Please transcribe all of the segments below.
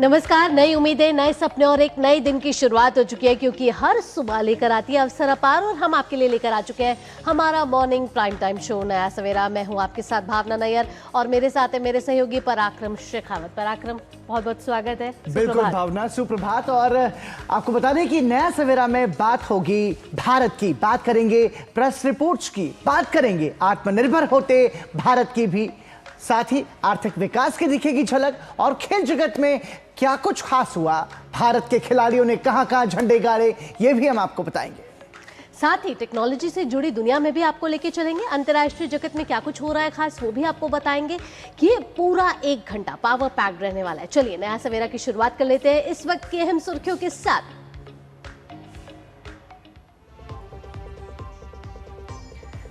नमस्कार। नई उम्मीदें, नए सपने और एक नए दिन की शुरुआत हो चुकी है, क्योंकि हर सुबह लेकर आती है अवसर अपार और हम आपके लिए लेकर आ चुके हैं हमारा मॉर्निंग प्राइम टाइम शो नया सवेरा। मैं हूं आपके साथ भावना नैयर और मेरे साथ है मेरे सहयोगी पराक्रम शेखावत। पराक्रम, बहुत बहुत स्वागत है। बिल्कुल भावना, सुप्रभात। और आपको बता दें कि नया सवेरा में बात होगी भारत की, बात करेंगे प्रेस रिपोर्ट्स की, बात करेंगे आत्मनिर्भर होते भारत की भी, साथ ही आर्थिक विकास की दिखेगी झलक और खेल जगत में क्या कुछ खास हुआ, भारत के खिलाड़ियों ने कहां कहां झंडे गाड़े, ये भी हम आपको बताएंगे। साथ ही टेक्नोलॉजी से जुड़ी दुनिया में भी आपको लेके चलेंगे। अंतर्राष्ट्रीय जगत में क्या कुछ हो रहा है खास, वो भी आपको बताएंगे। कि ये पूरा 1 घंटा पावर पैक्ड रहने वाला है। चलिए नया सवेरा की शुरुआत कर लेते हैं इस वक्त की अहम सुर्खियों के साथ।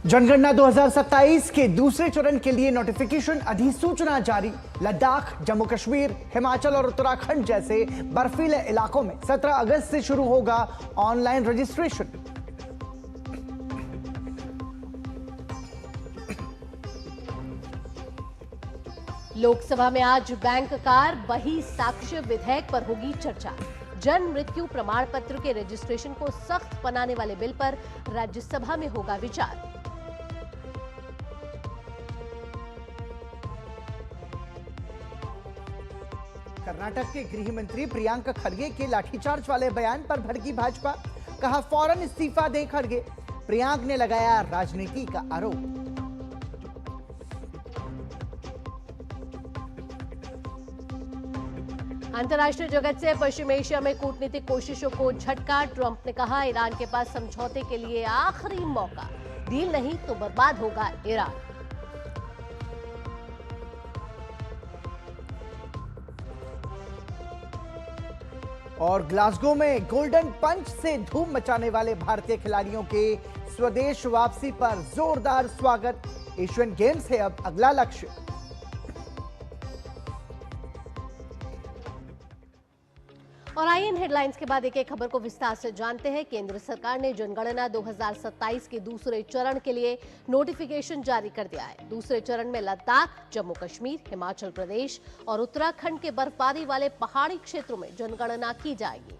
जनगणना 2027 के दूसरे चरण के लिए नोटिफिकेशन अधिसूचना जारी। लद्दाख, जम्मू कश्मीर, हिमाचल और उत्तराखंड जैसे बर्फीले इलाकों में 17 अगस्त से शुरू होगा ऑनलाइन रजिस्ट्रेशन। लोकसभा में आज बैंक कार बही साक्ष्य विधेयक पर होगी चर्चा। जन्म मृत्यु प्रमाण पत्र के रजिस्ट्रेशन को सख्त बनाने वाले बिल पर राज्यसभा में होगा विचार। कर्नाटक के गृह मंत्री प्रियंक खड़गे के लाठीचार्ज वाले बयान पर भड़की भाजपा, कहा फौरन इस्तीफा दें खड़गे। प्रियंक ने लगाया राजनीति का आरोप। अंतर्राष्ट्रीय जगत से पश्चिम एशिया में कूटनीतिक कोशिशों को झटका। ट्रंप ने कहा ईरान के पास समझौते के लिए आखिरी मौका, डील नहीं तो बर्बाद होगा ईरान। और ग्लासगो में गोल्डन पंच से धूम मचाने वाले भारतीय खिलाड़ियों के स्वदेश वापसी पर जोरदार स्वागत। एशियन गेम्स है अब अगला लक्ष्य। और आइए इन हेडलाइंस के बाद एक एक खबर को विस्तार से जानते हैं। केंद्र सरकार ने जनगणना 2027 के दूसरे चरण के लिए नोटिफिकेशन जारी कर दिया है। दूसरे चरण में लद्दाख, जम्मू कश्मीर, हिमाचल प्रदेश और उत्तराखंड के बर्फबारी वाले पहाड़ी क्षेत्रों में जनगणना की जाएगी।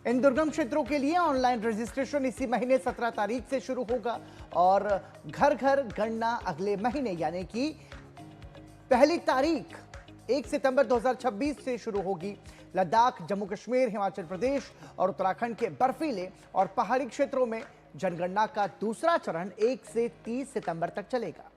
इन दुर्गम क्षेत्रों के लिए ऑनलाइन रजिस्ट्रेशन इसी महीने 17 तारीख से शुरू होगा और घर घर गणना अगले महीने यानी कि पहली तारीख 1 सितंबर 2026 से शुरू होगी। लद्दाख, जम्मू कश्मीर, हिमाचल प्रदेश और उत्तराखंड के बर्फीले और पहाड़ी क्षेत्रों में जनगणना का दूसरा चरण 1 से 30 सितंबर तक चलेगा।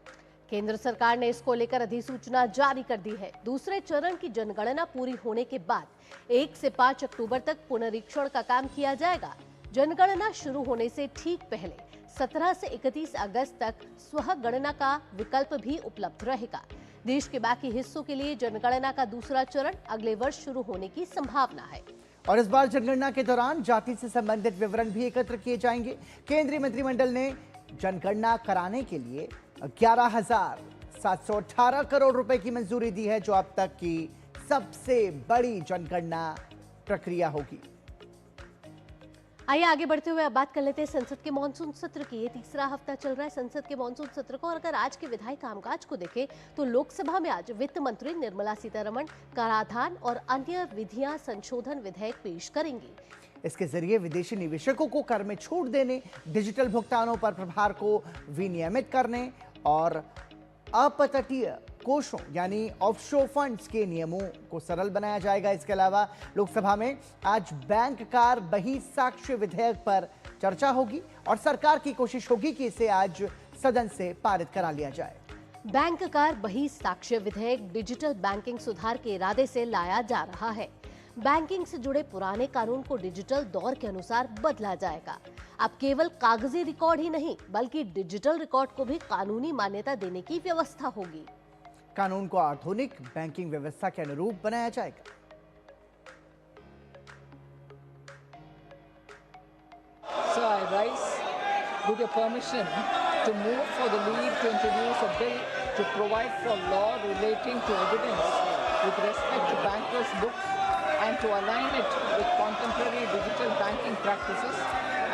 केंद्र सरकार ने इसको लेकर अधिसूचना जारी कर दी है। दूसरे चरण की जनगणना पूरी होने के बाद 1 से 5 अक्टूबर तक पुनरीक्षण का काम किया जाएगा। जनगणना शुरू होने से ठीक पहले 17 से 31 अगस्त तक स्वः गणना का विकल्प भी उपलब्ध रहेगा। देश के बाकी हिस्सों के लिए जनगणना का दूसरा चरण अगले वर्ष शुरू होने की संभावना है। और इस बार जनगणना के दौरान जाति से संबंधित विवरण भी एकत्र किए जाएंगे। केंद्रीय मंत्रिमंडल ने जनगणना कराने के लिए 11,718 करोड़ रुपए की मंजूरी दी है, जो अब तक की सबसे बड़ी जनगणना प्रक्रिया होगी। आइए आगे बढ़ते हुए अब बात कर लेते हैं संसद के मॉनसून सत्र की। ये तीसरा हफ्ता चल रहा है संसद के मॉनसून सत्र को, और अगर आज के विधायी कामकाज को देखें तो लोकसभा में आज वित्त मंत्री निर्मला सीतारमण कराधान और अन्य विधियां संशोधन विधेयक पेश करेंगी। इसके जरिए विदेशी निवेशकों को कर में छूट देने, डिजिटल भुगतानों पर प्रभार को विनियमित करने और अपतटीय कोषों यानी ऑफशोर फंड्स के नियमों को सरल बनाया जाएगा। इसके अलावा लोकसभा में आज बैंक कार बही साक्ष्य विधेयक पर चर्चा होगी और सरकार की कोशिश होगी कि इसे आज सदन से पारित करा लिया जाए। बैंक कार बही साक्ष्य विधेयक डिजिटल बैंकिंग सुधार के इरादे से लाया जा रहा है। बैंकिंग से जुड़े पुराने कानून को डिजिटल दौर के अनुसार बदला जाएगा। अब केवल कागजी रिकॉर्ड ही नहीं बल्कि डिजिटल रिकॉर्ड को भी कानूनी मान्यता देने की व्यवस्था होगी। कानून को आधुनिक बैंकिंग व्यवस्था के अनुरूप बनाया जाएगा। So I rise with your permission to move for the leave to introduce a bill to provide for law relating to evidence with respect to bankers' books and to align it with contemporary digital banking practices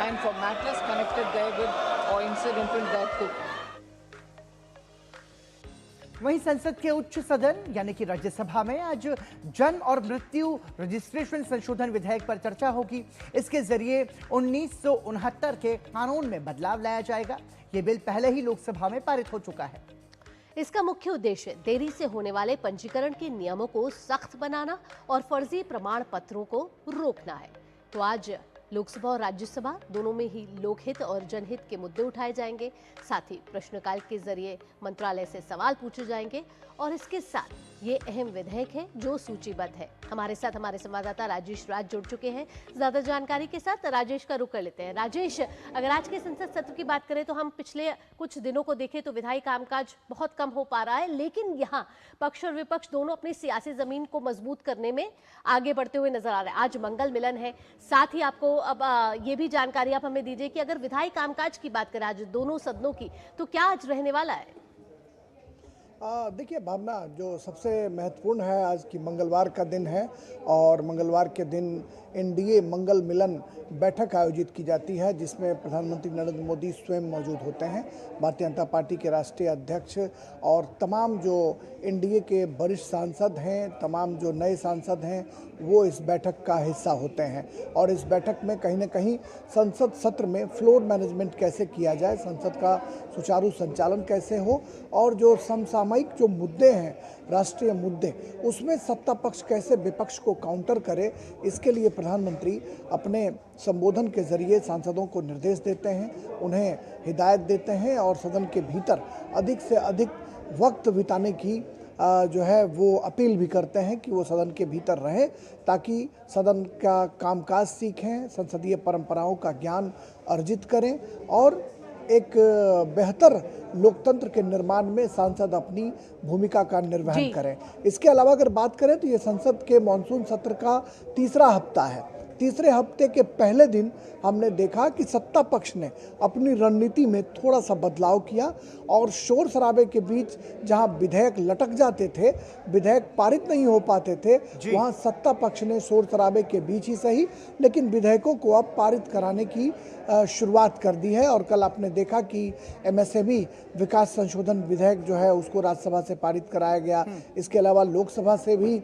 and for matters connected therewith or incidental thereto. वहीं संसद के उच्च सदन यानी कि राज्यसभा में आज जन्म और मृत्यु रजिस्ट्रेशन संशोधन विधेयक पर चर्चा होगी। इसके जरिए 1969 के कानून में बदलाव लाया जाएगा। ये बिल पहले ही लोकसभा में पारित हो चुका है। इसका मुख्य उद्देश्य देरी से होने वाले पंजीकरण के नियमों को सख्त बनाना और फर्जी प्रमाण पत्रों को रोकना है। तो आज लोकसभा और राज्यसभा दोनों में ही लोकहित और जनहित के मुद्दे उठाए जाएंगे। साथ ही प्रश्नकाल के जरिए मंत्रालय से सवाल पूछे जाएंगे और इसके साथ ये अहम विधेयक है जो सूचीबद्ध है। हमारे साथ हमारे संवाददाता राजेश राज जुड़ चुके हैं ज्यादा जानकारी के साथ। राजेश का रुख कर लेते हैं। राजेश, अगर आज के संसद सत्र की बात करें तो हम पिछले कुछ दिनों को देखें तो विधायी कामकाज बहुत कम हो पा रहा है, लेकिन यहाँ पक्ष और विपक्ष दोनों अपनी सियासी जमीन को मजबूत करने में आगे बढ़ते हुए नजर आ रहे हैं। आज मंगल मिलन है। साथ ही आपको अब ये भी जानकारी आप हमें दीजिए कि अगर विधायी कामकाज की बात करें आज दोनों सदनों की, तो क्या आज रहने वाला है? देखिए भावना, जो सबसे महत्वपूर्ण है आज की मंगलवार का दिन है और मंगलवार के दिन एनडीए मंगल मिलन बैठक आयोजित की जाती है जिसमें प्रधानमंत्री नरेंद्र मोदी स्वयं मौजूद होते हैं। भारतीय जनता पार्टी के राष्ट्रीय अध्यक्ष और तमाम जो एनडीए के वरिष्ठ सांसद हैं, तमाम जो नए सांसद हैं, वो इस बैठक का हिस्सा होते हैं। और इस बैठक में कहीं ना कहीं संसद सत्र में फ्लोर मैनेजमेंट कैसे किया जाए, संसद का सुचारू संचालन कैसे हो और जो समसामयिक जो मुद्दे हैं, राष्ट्रीय मुद्दे, उसमें सत्ता पक्ष कैसे विपक्ष को काउंटर करे, इसके लिए प्रधानमंत्री अपने संबोधन के जरिए सांसदों को निर्देश देते हैं, उन्हें हिदायत देते हैं और सदन के भीतर अधिक से अधिक वक्त बिताने की जो है वो अपील भी करते हैं कि वो सदन के भीतर रहे ताकि सदन का कामकाज सीखें, संसदीय परंपराओं का ज्ञान अर्जित करें और एक बेहतर लोकतंत्र के निर्माण में सांसद अपनी भूमिका का निर्वहन करें। इसके अलावा अगर बात करें तो ये संसद के मानसून सत्र का तीसरा हफ्ता है। तीसरे हफ्ते के पहले दिन हमने देखा कि सत्ता पक्ष ने अपनी रणनीति में थोड़ा सा बदलाव किया और शोर शराबे के बीच जहां विधेयक लटक जाते थे, विधेयक पारित नहीं हो पाते थे, वहां सत्ता पक्ष ने शोर शराबे के बीच ही सही लेकिन विधेयकों को अब पारित कराने की शुरुआत कर दी है। और कल आपने देखा कि एमएसएमई विकास संशोधन विधेयक जो है उसको राज्यसभा से पारित कराया गया। इसके अलावा लोकसभा से भी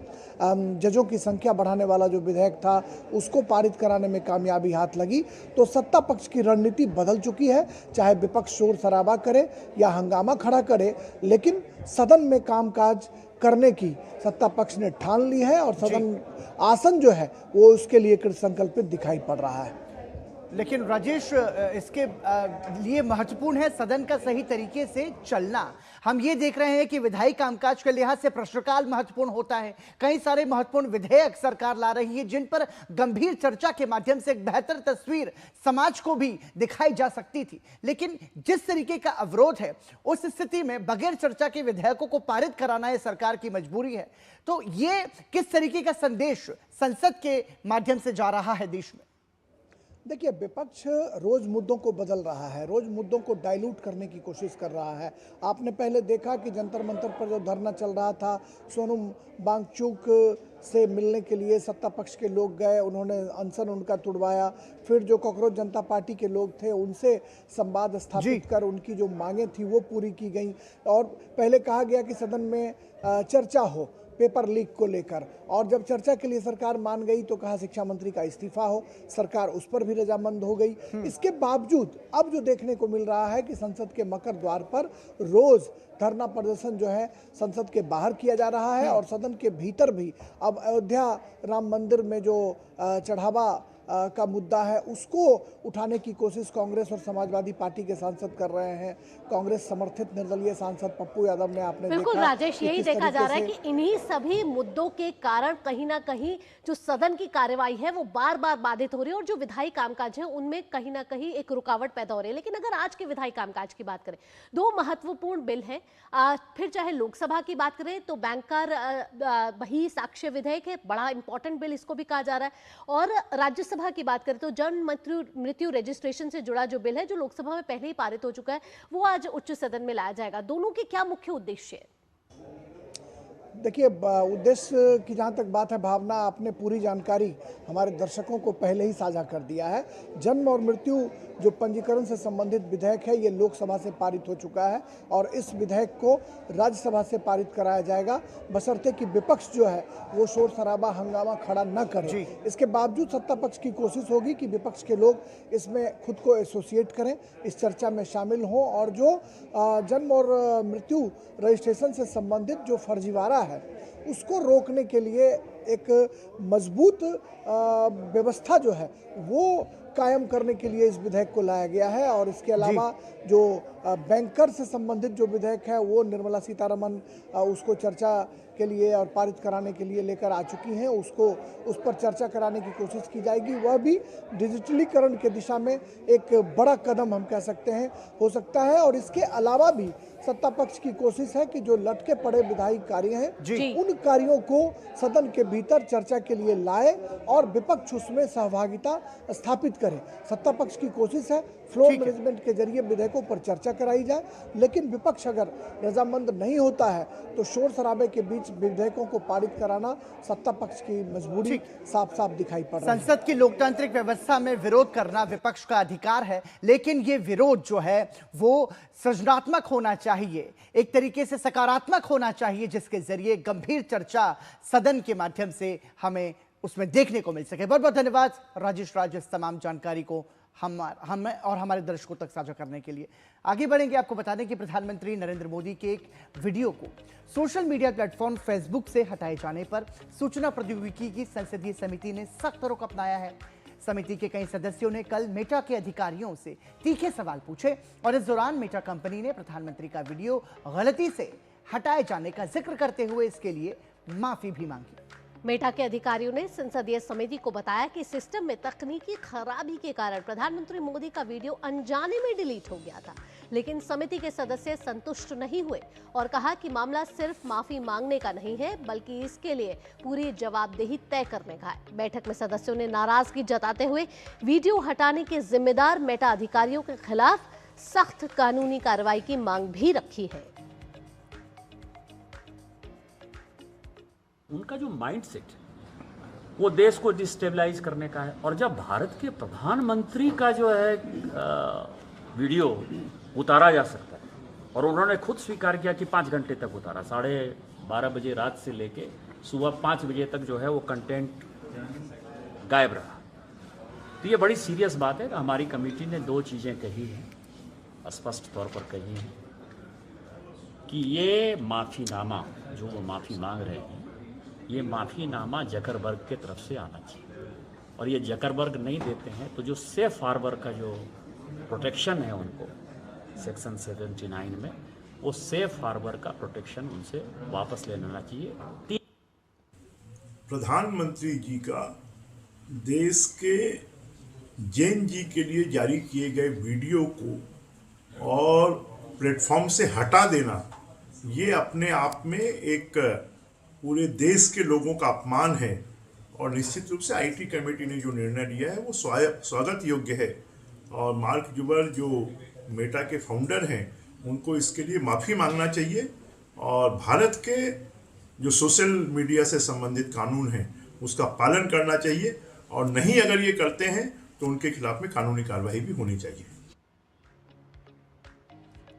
जजों की संख्या बढ़ाने वाला जो विधेयक था उसको पारित कराने में कामयाबी हाथ लगी। तो सत्ता पक्ष की रणनीति बदल चुकी है, चाहे विपक्ष शोर शराबा करे या हंगामा खड़ा करे, लेकिन सदन में कामकाज करने की सत्ता पक्ष ने ठान ली है और सदन आसन जो है वो उसके लिए कृत संकल्पित दिखाई पड़ रहा है। लेकिन राजेश, इसके लिए महत्वपूर्ण है सदन का सही तरीके से चलना। हम ये देख रहे हैं कि विधायी कामकाज के लिहाज से प्रश्नकाल महत्वपूर्ण होता है। कई सारे महत्वपूर्ण विधेयक सरकार ला रही है जिन पर गंभीर चर्चा के माध्यम से एक बेहतर तस्वीर समाज को भी दिखाई जा सकती थी, लेकिन जिस तरीके का अवरोध है उस स्थिति में बगैर चर्चा के विधेयकों को पारित कराना ये सरकार की मजबूरी है। तो ये किस तरीके का संदेश संसद के माध्यम से जा रहा है देश में? देखिए, विपक्ष रोज मुद्दों को बदल रहा है, रोज मुद्दों को डाइल्यूट करने की कोशिश कर रहा है। आपने पहले देखा कि जंतर मंतर पर जो धरना चल रहा था, सोनम वांगचुक से मिलने के लिए सत्ता पक्ष के लोग गए, उन्होंने अनशन उनका तुड़वाया। फिर जो कॉकरोच जनता पार्टी के लोग थे उनसे संवाद स्थापित कर उनकी जो मांगें थी वो पूरी की गई। और पहले कहा गया कि सदन में चर्चा हो पेपर लीक को लेकर, और जब चर्चा के लिए सरकार मान गई तो कहा शिक्षा मंत्री का इस्तीफा हो, सरकार उस पर भी रजामंद हो गई। इसके बावजूद अब जो देखने को मिल रहा है कि संसद के मकर द्वार पर रोज धरना प्रदर्शन जो है संसद के बाहर किया जा रहा है और सदन के भीतर भी अब अयोध्या राम मंदिर में जो चढ़ावा का मुद्दा है उसको उठाने की कोशिश कांग्रेस और समाजवादी पार्टी के सांसद कर रहे हैं। कांग्रेस समर्थित निर्दलीय सांसद पप्पू यादव ने आपने बिल्कुल राजेश, यही देखा जा रहा है कि इन्हीं सभी मुद्दों के कारण कहीं ना कहीं जो सदन की कार्यवाही है वो बार बार बाधित हो रही है और जो विधायी कामकाज है उनमें कहीं ना कहीं एक रुकावट पैदा हो रही है। लेकिन अगर आज के विधायी कामकाज की बात करें, दो महत्वपूर्ण बिल हैं। फिर चाहे लोकसभा की बात करें तो बैंकर बही साक्ष्य विधेयक है, बड़ा इंपॉर्टेंट बिल इसको भी कहा जा रहा है। और राज्यसभा की बात करें तो जन्म मृत्यु रजिस्ट्रेशन से जुड़ा जो बिल है जो लोकसभा में पहले ही पारित हो चुका है वो आज उच्च सदन में लाया जाएगा। दोनों के क्या मुख्य उद्देश्य है? देखिए, उद्देश्य की जहाँ तक बात है भावना, आपने पूरी जानकारी हमारे दर्शकों को पहले ही साझा कर दिया है। जन्म और मृत्यु जो पंजीकरण से संबंधित विधेयक है ये लोकसभा से पारित हो चुका है और इस विधेयक को राज्यसभा से पारित कराया जाएगा, बशर्ते कि विपक्ष जो है वो शोर शराबा हंगामा खड़ा न करे। इसके बावजूद सत्ता पक्ष की कोशिश होगी कि विपक्ष के लोग इसमें खुद को एसोसिएट करें, इस चर्चा में शामिल हों और जो जन्म और मृत्यु रजिस्ट्रेशन से संबंधित जो फर्जीवाड़ा है उसको रोकने के लिए एक मजबूत व्यवस्था जो है वो कायम करने के लिए इस विधेयक को लाया गया है। और इसके अलावा जो बैंकर से संबंधित जो विधेयक है वो निर्मला सीतारमन उसको चर्चा के लिए और पारित कराने के लिए लेकर आ चुकी हैं, उसको उस पर चर्चा कराने की कोशिश की जाएगी। वह भी डिजिटलीकरण के दिशा में एक बड़ा कदम हम कह सकते हैं हो सकता है। और इसके अलावा भी सत्ता पक्ष की कोशिश है कि जो लटके पड़े विधायी कार्य हैं उन कार्यों को सदन के भीतर चर्चा के लिए लाए और विपक्ष उसमें सहभागिता स्थापित करे। सत्ता पक्ष की कोशिश है फ्लोर मैनेजमेंट के जरिए विधेयकों पर चर्चा कराई जाए, लेकिन विपक्ष अगर रजामंद नहीं होता है तो शोर शराबे के बीच विधेयकों को पारित कराना सत्ता पक्ष की मजबूरी साफ साफ दिखाई पड़ रही है। संसद की लोकतांत्रिक व्यवस्था में विरोध करना विपक्ष का अधिकार है, लेकिन ये विरोध जो है वो सृजनात्मक होना चाहिए, एक तरीके से सकारात्मक होना चाहिए, जिसके जरिए गंभीर चर्चा सदन के माध्यम से हमें उसमें देखने को मिल सके। बहुत बहुत धन्यवाद राजेश राज इस तमाम जानकारी को हम और हमारे दर्शकों तक साझा करने के लिए। आगे बढ़ेंगे, आपको बता दें कि प्रधानमंत्री नरेंद्र मोदी के एक वीडियो को सोशल मीडिया प्लेटफॉर्म फेसबुक से हटाए जाने पर सूचना प्रौद्योगिकी की संसदीय समिति ने सख्त रुख अपनाया है। समिति के कई सदस्यों ने कल मेटा के अधिकारियों से तीखे सवाल पूछे और इस दौरान मेटा कंपनी ने प्रधानमंत्री का वीडियो गलती से हटाए जाने का जिक्र करते हुए इसके लिए माफी भी मांगी। मेटा के अधिकारियों ने संसदीय समिति को बताया कि सिस्टम में तकनीकी खराबी के कारण प्रधानमंत्री मोदी का वीडियो अनजाने में डिलीट हो गया था, लेकिन समिति के सदस्य संतुष्ट नहीं हुए और कहा कि मामला सिर्फ माफी मांगने का नहीं है बल्कि इसके लिए पूरी जवाबदेही तय करने का है। बैठक में सदस्यों ने नाराजगी जताते हुए वीडियो हटाने के जिम्मेदार मेटा अधिकारियों के खिलाफ सख्त कानूनी कार्रवाई की मांग भी रखी है। उनका जो माइंडसेट वो देश को डिस्टेबलाइज करने का है। और जब भारत के प्रधानमंत्री का जो है वीडियो उतारा जा सकता है और उन्होंने खुद स्वीकार किया कि 5 घंटे तक उतारा, 12:30 बजे रात से लेके सुबह 5 बजे तक जो है वो कंटेंट गायब रहा, तो ये बड़ी सीरियस बात है। हमारी कमेटी ने 2 चीज़ें कही हैं, स्पष्ट तौर पर कही हैं कि ये माफ़ीनामा जो वो माफ़ी मांग रहे हैं, ये माफ़ीनामा जकरबर्ग के तरफ से आना चाहिए और ये जकरबर्ग नहीं देते हैं तो जो सेफ हार्बर का जो प्रोटेक्शन है उनको सेक्शन 79 में, वो सेफ हार्बर का प्रोटेक्शन उनसे वापस ले लेना चाहिए। प्रधानमंत्री जी का देश के जैन जी के लिए जारी किए गए वीडियो को और प्लेटफॉर्म से हटा देना, ये अपने आप में एक पूरे देश के लोगों का अपमान है और निश्चित रूप से आईटी कमेटी ने जो निर्णय लिया है वो स्वागत योग्य है। और मार्क जुबर जो मेटा के फाउंडर हैं उनको इसके लिए माफ़ी मांगना चाहिए और भारत के जो सोशल मीडिया से संबंधित कानून हैं उसका पालन करना चाहिए और नहीं अगर ये करते हैं तो उनके खिलाफ में कानूनी कार्रवाई भी होनी चाहिए।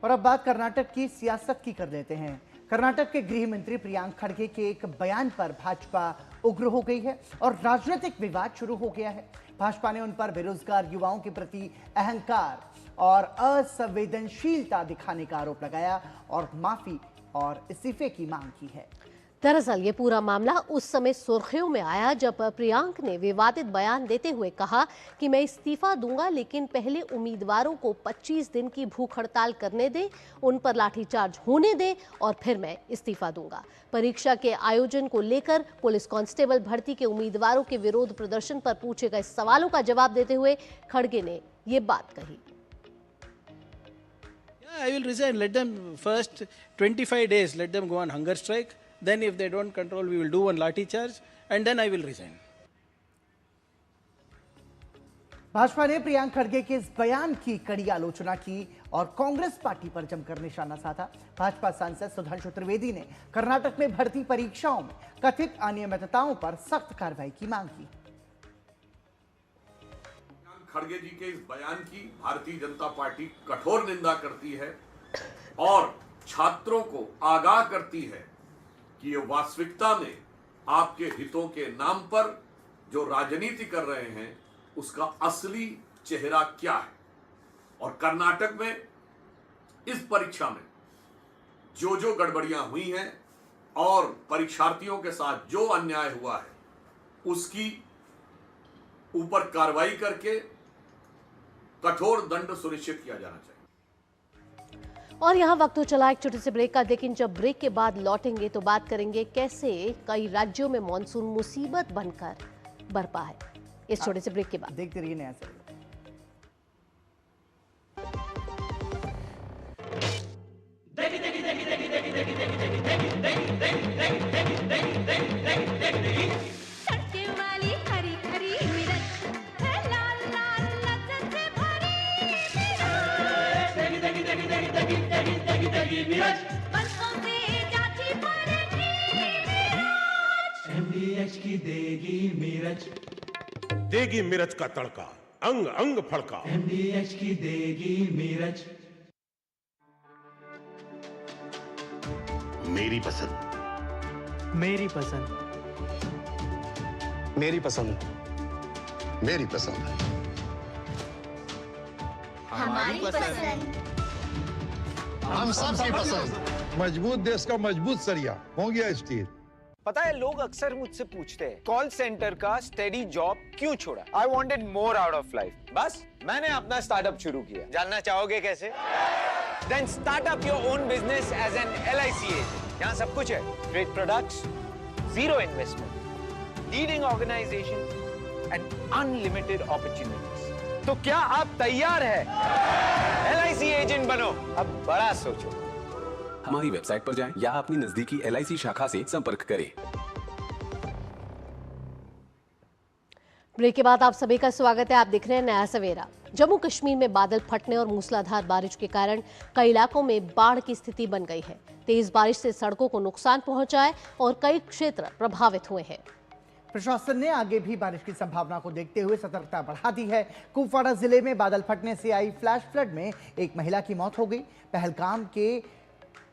और अब बात कर्नाटक की सियासत की कर लेते हैं। कर्नाटक के गृह मंत्री प्रियांक खड़गे के एक बयान पर भाजपा उग्र हो गई है और राजनीतिक विवाद शुरू हो गया है। भाजपा ने उन पर बेरोजगार युवाओं के प्रति अहंकार और असंवेदनशीलता दिखाने का आरोप लगाया और माफी और इस्तीफे की मांग की है। दरअसल ये पूरा मामला उस समय सुर्खियों में आया जब प्रियांक ने विवादित बयान देते हुए कहा कि मैं इस्तीफा दूंगा, लेकिन पहले उम्मीदवारों को 25 दिन की भूख हड़ताल करने दें, उन पर लाठीचार्ज होने दें और फिर मैं इस्तीफा दूंगा। परीक्षा के आयोजन को लेकर पुलिस कांस्टेबल भर्ती के उम्मीदवारों के विरोध प्रदर्शन पर पूछे गए सवालों का जवाब देते हुए खड़गे ने ये बात कही। I will resign. Let them first 25 days, let them go on hunger strike. Then if they don't control, we will do one lathi charge and then I will resign. Bhajpa ने प्रियांक खड़गे के इस बयान की कड़ी आलोचना की और कांग्रेस पार्टी पर जमकर निशाना साधा। भाजपा सांसद सुधांशु त्रिवेदी ने कर्नाटक में भर्ती परीक्षाओं में कथित अनियमितताओं पर सख्त कार्रवाई की मांग की। खड़गे जी के इस बयान की भारतीय जनता पार्टी कठोर निंदा करती है और छात्रों को आगाह करती है कि ये वास्तविकता में आपके हितों के नाम पर जो राजनीति कर रहे हैं उसका असली चेहरा क्या है। और कर्नाटक में इस परीक्षा में जो गड़बड़ियां हुई हैं और परीक्षार्थियों के साथ जो अन्याय हुआ है उसकी ऊपर कार्रवाई करके कठोर दंड सुनिश्चित किया जाना चाहिए। और यहाँ वक्त हो चला एक छोटे से ब्रेक का, लेकिन जब ब्रेक के बाद लौटेंगे तो बात करेंगे कैसे कई राज्यों में मॉनसून मुसीबत बनकर बरपा है। इस छोटे से ब्रेक के बाद देखते रहिए नया सवेरा। MDH की देगी मिर्च का तड़का, अंग अंग फड़का। MDH की देगी मिर्च। मेरी पसंद, मेरी पसंद, मेरी पसंद, मेरी पसंद, हमारी पसंद, हम सबकी पसंद। मजबूत देश का मजबूत सरिया हो गया स्टील। पता है, लोग अक्सर मुझसे पूछते हैं कॉल सेंटर का स्टेडी जॉब क्यों छोड़ा। I wanted more out of life. बस मैंने अपना स्टार्टअप शुरू किया। जानना चाहोगे कैसे? Then start up your own business as an LIC agent. यहाँ सब कुछ है, great products, zero investment, leading organisation and unlimited opportunities. तो क्या आप तैयार है LIC एजेंट बनो? अब बड़ा सोचो। हमारी वेबसाइट पर जाएं या अपनी नजदीकी LIC शाखा से संपर्क करें। ब्रेक के बाद आप सभी का स्वागत है। आप देख रहे हैं नया सवेरा। जम्मू कश्मीर में बादल फटने और मूसलाधार बारिश के कारण कई इलाकों में बाढ़ की स्थिति बन गई है। तेज बारिश से सड़कों को नुकसान पहुंचा है और कई क्षेत्र प्रभावित हुए हैं। प्रशासन ने आगे भी बारिश की संभावना को देखते हुए सतर्कता बढ़ा दी है। कुपवाड़ा जिले में बादल फटने से आई फ्लैश फ्लड में एक महिला की मौत हो गई। पहलगाम के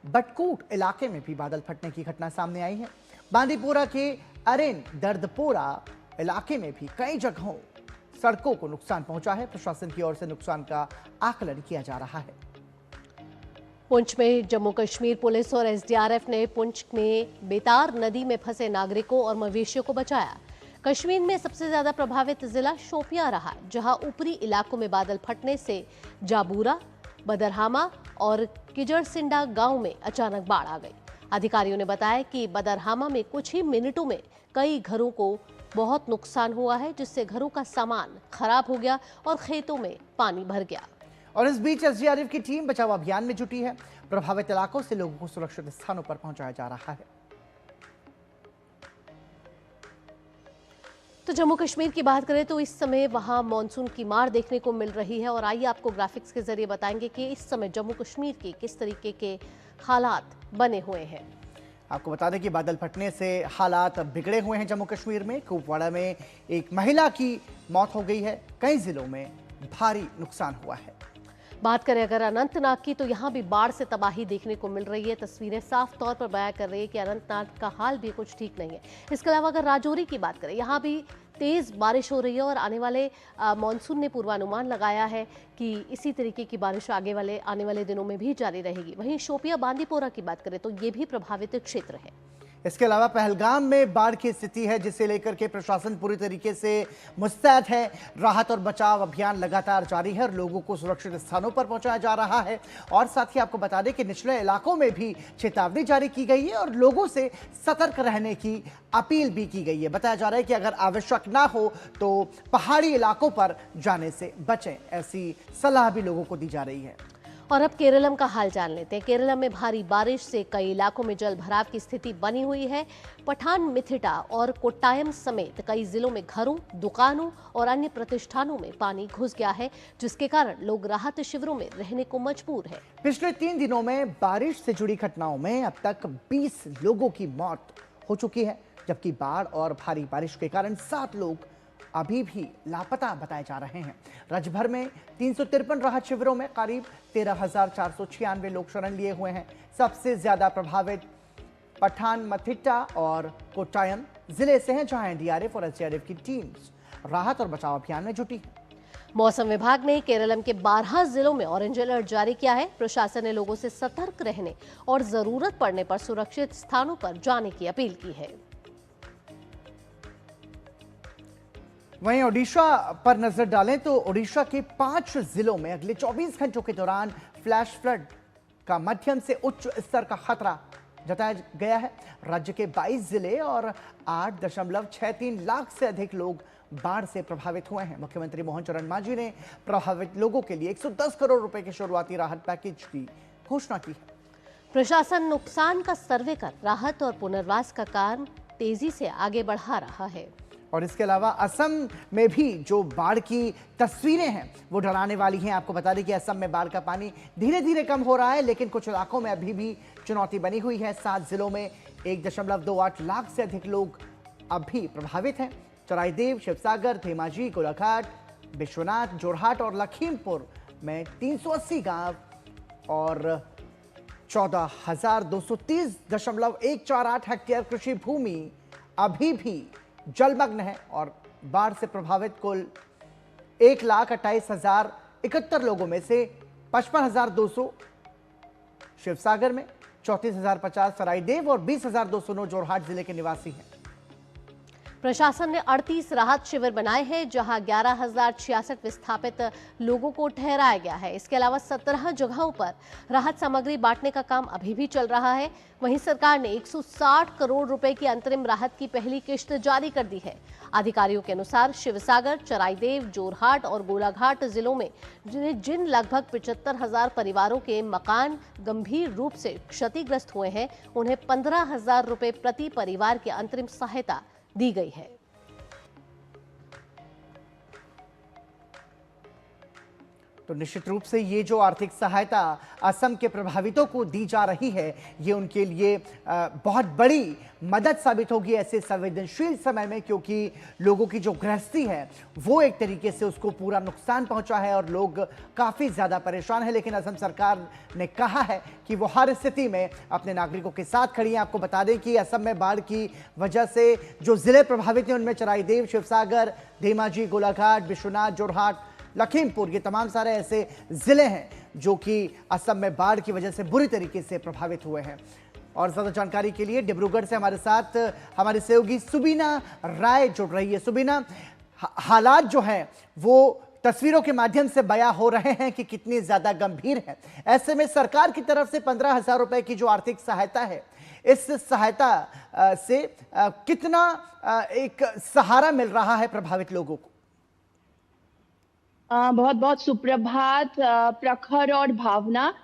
बटकूट इलाके में भी बादल फटने की घटना सामने आई है। बांदीपोरा के अरेन दर्दपोरा इलाके में भी कई जगहों सड़कों को नुकसान पहुंचा है। प्रशासन की ओर से नुकसान का आकलन किया जा रहा है। पुंछ में जम्मू कश्मीर पुलिस और SDRF ने पुंछ में बेतार नदी में फंसे नागरिकों और मवेशियों को बचाया। कश्मीर में सबसे ज्यादा प्रभावित जिला शोपियां रहा, जहां ऊपरी इलाकों में बादल फटने से जाबूरा, बदरहामा और किजड़सिंडा गांव में अचानक बाढ़ आ गई। अधिकारियों ने बताया कि बदरहामा में कुछ ही मिनटों में कई घरों को बहुत नुकसान हुआ है, जिससे घरों का सामान खराब हो गया और खेतों में पानी भर गया। और इस बीच SDRF की टीम बचाव अभियान में जुटी है। प्रभावित इलाकों से लोगों को सुरक्षित स्थानों पर पहुंचाया जा रहा है। तो जम्मू कश्मीर की बात करें तो इस समय वहां मॉनसून की मार देखने को मिल रही है और आइए आपको ग्राफिक्स के जरिए बताएंगे कि इस समय जम्मू कश्मीर के किस तरीके के हालात बने हुए हैं। आपको बता दें कि बादल फटने से हालात बिगड़े हुए हैं जम्मू कश्मीर में। कुपवाड़ा में एक महिला की मौत हो गई है। कई जिलों में भारी नुकसान हुआ है। बात करें अगर अनंतनाग की, तो यहाँ भी बाढ़ से तबाही देखने को मिल रही है। तस्वीरें साफ तौर पर बयां कर रही है कि अनंतनाग का हाल भी कुछ ठीक नहीं है। इसके अलावा अगर राजौरी की बात करें, यहाँ भी तेज बारिश हो रही है और आने वाले मॉनसून ने पूर्वानुमान लगाया है कि इसी तरीके की बारिश आने वाले दिनों में भी जारी रहेगी। वहीं शोपिया बांदीपोरा की बात करें तो ये भी प्रभावित क्षेत्र है। इसके अलावा पहलगाम में बाढ़ की स्थिति है, जिसे लेकर के प्रशासन पूरी तरीके से मुस्तैद है। राहत और बचाव अभियान लगातार जारी है और लोगों को सुरक्षित स्थानों पर पहुंचाया जा रहा है। और साथ ही आपको बता दें कि निचले इलाकों में भी चेतावनी जारी की गई है और लोगों से सतर्क रहने की अपील भी की गई है। बताया जा रहा है कि अगर आवश्यक ना हो तो पहाड़ी इलाकों पर जाने से बचें, ऐसी सलाह भी लोगों को दी जा रही है। और अब केरलम का हाल जान लेते हैं। केरलम में भारी बारिश से कई इलाकों में जल भराव की स्थिति बनी हुई है। पठानमिथिटा और कोट्टायम समेत कई जिलों में घरों, दुकानों और अन्य प्रतिष्ठानों में पानी घुस गया है, जिसके कारण लोग राहत शिविरों में रहने को मजबूर है। पिछले 3 दिनों में बारिश से जुड़ी घटनाओं में अब तक 20 लोगों की मौत हो चुकी है, जबकि बाढ़ और भारी बारिश के कारण 7 लोग अभी भी लापता बताए जा रहे हैं। राज्य भर में 353 राहत शिविरों में करीब 13,496 लोग शरण लिए हुए हैं। सबसे ज्यादा प्रभावित पठानमथिट्टा और कोट्टायम जिले से हैं, जहां एनडीआरएफ और एसडीआरएफ की टीम्स राहत और बचाव अभियान में जुटी है। मौसम विभाग ने केरलम के 12 जिलों में ऑरेंज अलर्ट जारी किया है। प्रशासन ने लोगों से सतर्क रहने और जरूरत पड़ने पर सुरक्षित स्थानों पर जाने की अपील की है। वहीं ओडिशा पर नजर डालें तो ओडिशा के 5 जिलों में अगले 24 घंटों के दौरान फ्लैश फ्लड का मध्यम से उच्च स्तर का खतरा जताया गया है। राज्य के 22 जिले और 8.63 लाख से अधिक लोग बाढ़ से प्रभावित हुए हैं। मुख्यमंत्री मोहन चरण मांझी ने प्रभावित लोगों के लिए 110 करोड़ रुपए के शुरुआती राहत पैकेज की घोषणा की है। प्रशासन नुकसान का सर्वे कर राहत और पुनर्वास का काम तेजी से आगे बढ़ा रहा है। और इसके अलावा असम में भी जो बाढ़ की तस्वीरें हैं वो डराने वाली हैं। आपको बता दें कि असम में बाढ़ का पानी धीरे धीरे कम हो रहा है, लेकिन कुछ इलाकों में अभी भी चुनौती बनी हुई है। 7 जिलों में 1.28 लाख से अधिक लोग अभी प्रभावित हैं। चराईदेव, शिवसागर, धेमाजी, गोलाघाट, विश्वनाथ, जोरहाट और लखीमपुर में 380 गांव और 14,230.148 हेक्टेयर कृषि भूमि अभी भी जलमग्न है और बाढ़ से प्रभावित कुल 1,28,071 लोगों में से 55,200 शिवसागर में, 34,050 सरायदेव और 20,209 जोरहाट जिले के निवासी हैं। प्रशासन ने 38 राहत शिविर बनाए हैं, जहां 11,066 विस्थापित लोगों को ठहराया गया है। इसके अलावा 17 जगहों पर राहत सामग्री बांटने का काम अभी भी चल रहा है। वहीं सरकार ने 160 करोड़ रुपए की अंतरिम राहत की पहली किश्त जारी कर दी है। अधिकारियों के अनुसार शिवसागर, चराईदेव, जोरहाट और गोलाघाट जिलों में जिन लगभग 75,000 परिवारों के मकान गंभीर रूप से क्षतिग्रस्त हुए हैं, उन्हें 15,000 रुपए प्रति परिवार की अंतरिम सहायता दी गई है। तो निश्चित रूप से ये जो आर्थिक सहायता असम के प्रभावितों को दी जा रही है, ये उनके लिए बहुत बड़ी मदद साबित होगी ऐसे संवेदनशील समय में, क्योंकि लोगों की जो गृहस्थी है वो एक तरीके से उसको पूरा नुकसान पहुंचा है और लोग काफ़ी ज़्यादा परेशान हैं। लेकिन असम सरकार ने कहा है कि वो हर स्थिति में अपने नागरिकों के साथ खड़ी है। आपको बता दें कि असम में बाढ़ की वजह से जो जिले प्रभावित हैं उनमें चराईदेव, शिवसागर, धेमाजी, गोलाघाट, विश्वनाथ, जोरहाट, लखीमपुर, ये तमाम सारे ऐसे जिले हैं जो कि असम में बाढ़ की वजह से बुरी तरीके से प्रभावित हुए हैं। और ज़्यादा जानकारी के लिए डिब्रूगढ़ से हमारे साथ हमारे सहयोगी सुबीना राय जुड़ रही है। सुबीना, हालात जो हैं वो तस्वीरों के माध्यम से बयां हो रहे हैं कि कितनी ज़्यादा गंभीर है। ऐसे में सरकार की तरफ से 15,000 रुपए की जो आर्थिक सहायता है, इस सहायता से कितना एक सहारा मिल रहा है प्रभावित लोगों को? बहुत बहुत सुप्रभात प्रखर और भावना।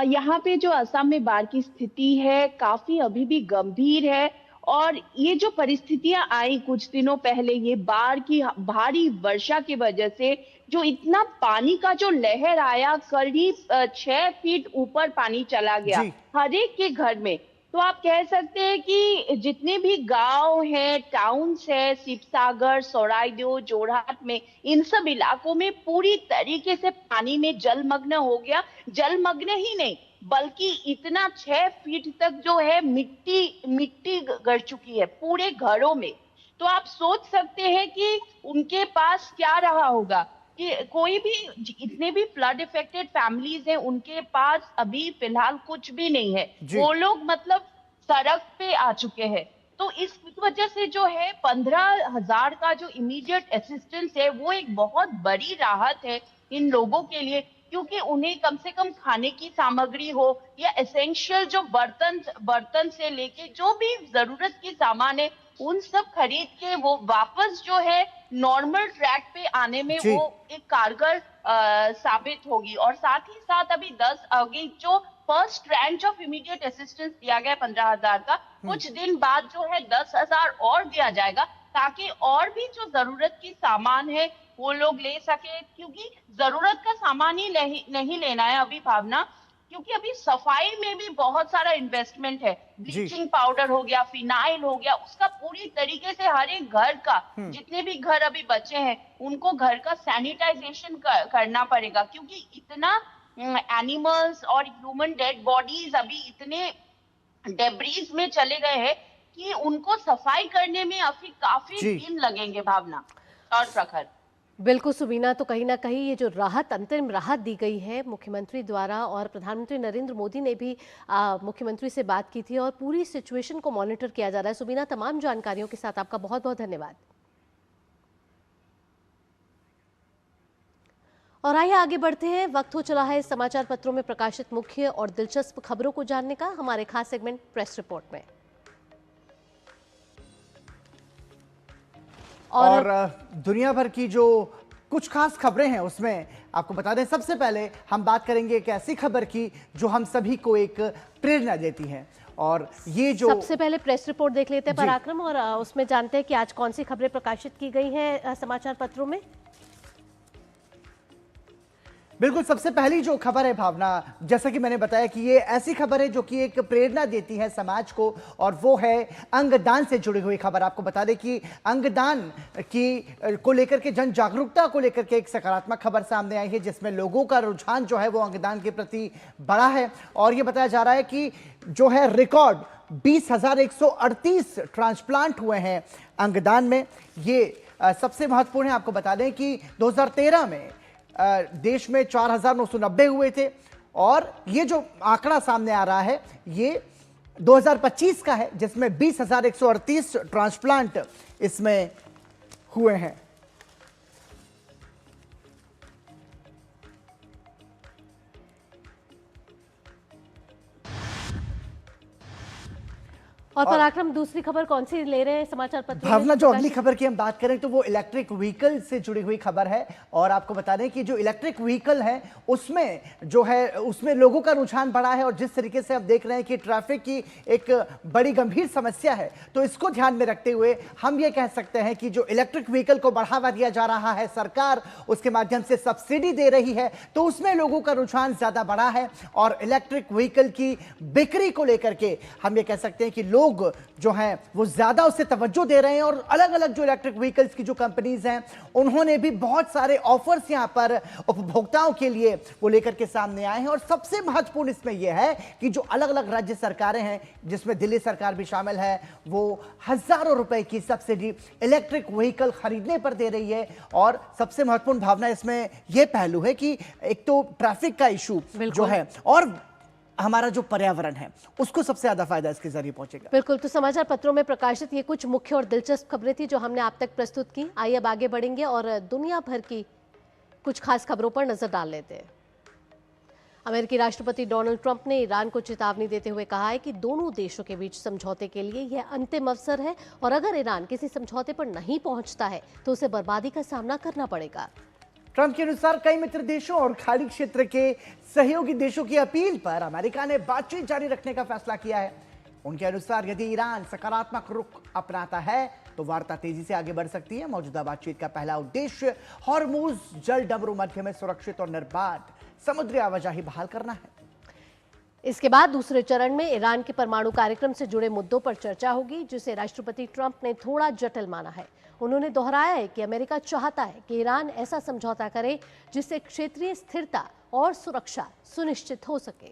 यहाँ पे जो असम में बाढ़ की स्थिति है काफी अभी भी गंभीर है और ये जो परिस्थितियां आई कुछ दिनों पहले, ये बाढ़ की भारी वर्षा की वजह से जो इतना पानी का जो लहर आया, करीब 6 फीट ऊपर पानी चला गया हर एक के घर में। तो आप कह सकते हैं कि जितने भी गांव हैं, टाउन्स है, शिवसागर, सरायदेव, जोरहाट में, इन सब इलाकों में पूरी तरीके से पानी में जलमग्न हो गया। जलमग्न ही नहीं बल्कि इतना 6 फीट तक जो है मिट्टी गड़ चुकी है पूरे घरों में। तो आप सोच सकते हैं कि उनके पास क्या रहा होगा कि कोई भी, इतने भी फ्लड इफेक्टेड फैमिलीज हैं, उनके पास अभी फिलहाल कुछ भी नहीं है। वो लोग मतलब सड़क पे आ चुके हैं। तो इस वजह से जो है 15,000 का जो इमीडिएट असिस्टेंस है वो एक बहुत बड़ी राहत है इन लोगों के लिए, क्योंकि उन्हें कम से कम खाने की सामग्री हो या एसेंशियल जो बर्तन से लेके जो भी जरूरत की सामान है, उन सब खरीद के वो वापस जो है नॉर्मल ट्रैक पे आने में वो एक कारगर साबित होगी। और साथ ही साथ अभी 10 अगस्त जो first tranche of immediate assistance दिया गया 15,000 का, कुछ दिन बाद जो है 10,000 और दिया जाएगा, ताकि और भी जो जरूरत की सामान है वो लोग ले सके। क्योंकि जरूरत का सामान ही नहीं लेना है अभी भावना, क्योंकि अभी सफाई में भी बहुत सारा इन्वेस्टमेंट है। ब्लीचिंग पाउडर हो गया, फिनाइल हो गया, उसका पूरी तरीके से हर एक घर का, जितने भी घर अभी बचे हैं उनको घर का सैनिटाइजेशन करना पड़ेगा, क्योंकि इतना एनिमल्स और ह्यूमन डेड बॉडीज अभी इतने डेब्रीज में चले गए हैं कि उनको सफाई करने में अभी काफी दिन लगेंगे, भावना और प्रखर। बिल्कुल सुबीना, तो कहीं ना कहीं ये जो राहत, अंतरिम राहत दी गई है मुख्यमंत्री द्वारा, और प्रधानमंत्री नरेंद्र मोदी ने भी मुख्यमंत्री से बात की थी और पूरी सिचुएशन को मॉनिटर किया जा रहा है। सुबीना, तमाम जानकारियों के साथ आपका बहुत बहुत धन्यवाद। और आइए आगे बढ़ते हैं। वक्त हो चला है समाचार पत्रों में प्रकाशित मुख्य और दिलचस्प खबरों को जानने का, हमारे खास सेगमेंट प्रेस रिपोर्ट में। और दुनिया भर की जो कुछ खास खबरें हैं उसमें आपको बता दें, सबसे पहले हम बात करेंगे एक ऐसी खबर की जो हम सभी को एक प्रेरणा देती है। और ये जो सबसे पहले प्रेस रिपोर्ट देख लेते हैं पराक्रम, और उसमें जानते हैं कि आज कौन सी खबरें प्रकाशित की गई हैं समाचार पत्रों में। बिल्कुल, सबसे पहली जो खबर है भावना, जैसा कि मैंने बताया कि ये ऐसी खबर है जो कि एक प्रेरणा देती है समाज को, और वो है अंगदान से जुड़ी हुई खबर। आपको बता दें कि अंगदान को लेकर के, जन जागरूकता को लेकर के एक सकारात्मक खबर सामने आई है, जिसमें लोगों का रुझान जो है वो अंगदान के प्रति बढ़ा है। और ये बताया जा रहा है कि जो है रिकॉर्ड 20,138 ट्रांसप्लांट हुए हैं अंगदान में। ये सबसे महत्वपूर्ण है। आपको बता दें कि 2013 में देश में 4,990 हुए थे, और ये जो आंकड़ा सामने आ रहा है ये 2025 का है, जिसमें 20,138 ट्रांसप्लांट इसमें हुए हैं। और पराक्रम, दूसरी खबर कौन सी ले रहे हैं समाचार पत्र? भावना, जो अगली खबर की हम बात करें तो वो इलेक्ट्रिक व्हीकल से जुड़ी हुई खबर है। और आपको बता दें कि जो इलेक्ट्रिक व्हीकल है उसमें जो है उसमें लोगों का रुझान बढ़ा है, और जिस तरीके से आप देख रहे हैं कि ट्रैफिक की एक बड़ी गंभीर समस्या है, तो इसको ध्यान में रखते हुए हम ये कह सकते हैं कि जो इलेक्ट्रिक व्हीकल को बढ़ावा दिया जा रहा है, सरकार उसके माध्यम से सब्सिडी दे रही है, तो उसमें लोगों का रुझान ज्यादा बढ़ा है। और इलेक्ट्रिक व्हीकल की बिक्री को लेकर के हम ये कह सकते हैं कि लोग जो हैं वो ज्यादा उससे तवज्जो दे रहे हैं, और अलग अलग जो इलेक्ट्रिक व्हीकल्स की जो कंपनीज हैं उन्होंने भी बहुत सारे ऑफर्स यहां पर उपभोक्ताओं के लिए वो लेकर के सामने आए हैं। और सबसे महत्वपूर्ण इसमें यह है कि जो अलग अलग राज्य सरकारें हैं, जिसमें दिल्ली सरकार भी शामिल है, वो हजारों रुपए की सब्सिडी इलेक्ट्रिक व्हीकल खरीदने पर दे रही है। और सबसे महत्वपूर्ण भावना इसमें यह पहलू है कि एक तो ट्रैफिक का इशू जो है, और हमारा जो पर्यावरण है उसको सबसे ज्यादा फायदा इसके जरिए पहुंचेगा। बिल्कुल, तो समाचार पत्रों में प्रकाशित ये कुछ मुख्य और दिलचस्प खबरें थी जो हमने आप तक प्रस्तुत की। आइए अब आगे बढ़ेंगे और दुनिया भर की कुछ खास खबरों पर नजर डाल लेते हैं। अमेरिकी राष्ट्रपति डोनाल्ड ट्रंप ने ईरान को चेतावनी देते हुए कहा है कि दोनों देशों के बीच समझौते के लिए यह अंतिम अवसर है, और अगर ईरान किसी समझौते पर नहीं पहुंचता है तो उसे बर्बादी का सामना करना पड़ेगा। ट्रंप के अनुसार कई मित्र देशों और खाड़ी क्षेत्र के सहयोगी देशों की अपील पर अमेरिका ने बातचीत जारी रखने का फैसला किया है। उनके अनुसार यदि ईरान सकारात्मक रुख अपनाता है तो वार्ता तेजी से आगे बढ़ सकती है। मौजूदा बातचीत का पहला उद्देश्य हॉर्मुज जल डमरू मध्य में सुरक्षित और निर्बाध समुद्री आवाजाही बहाल करना है। इसके बाद दूसरे चरण में ईरान के परमाणु कार्यक्रम से जुड़े मुद्दों पर चर्चा होगी, जिसे राष्ट्रपति ट्रंप ने थोड़ा जटिल माना है। उन्होंने दोहराया है कि अमेरिका चाहता है कि ईरान ऐसा समझौता करे जिससे क्षेत्रीय स्थिरता और सुरक्षा सुनिश्चित हो सके।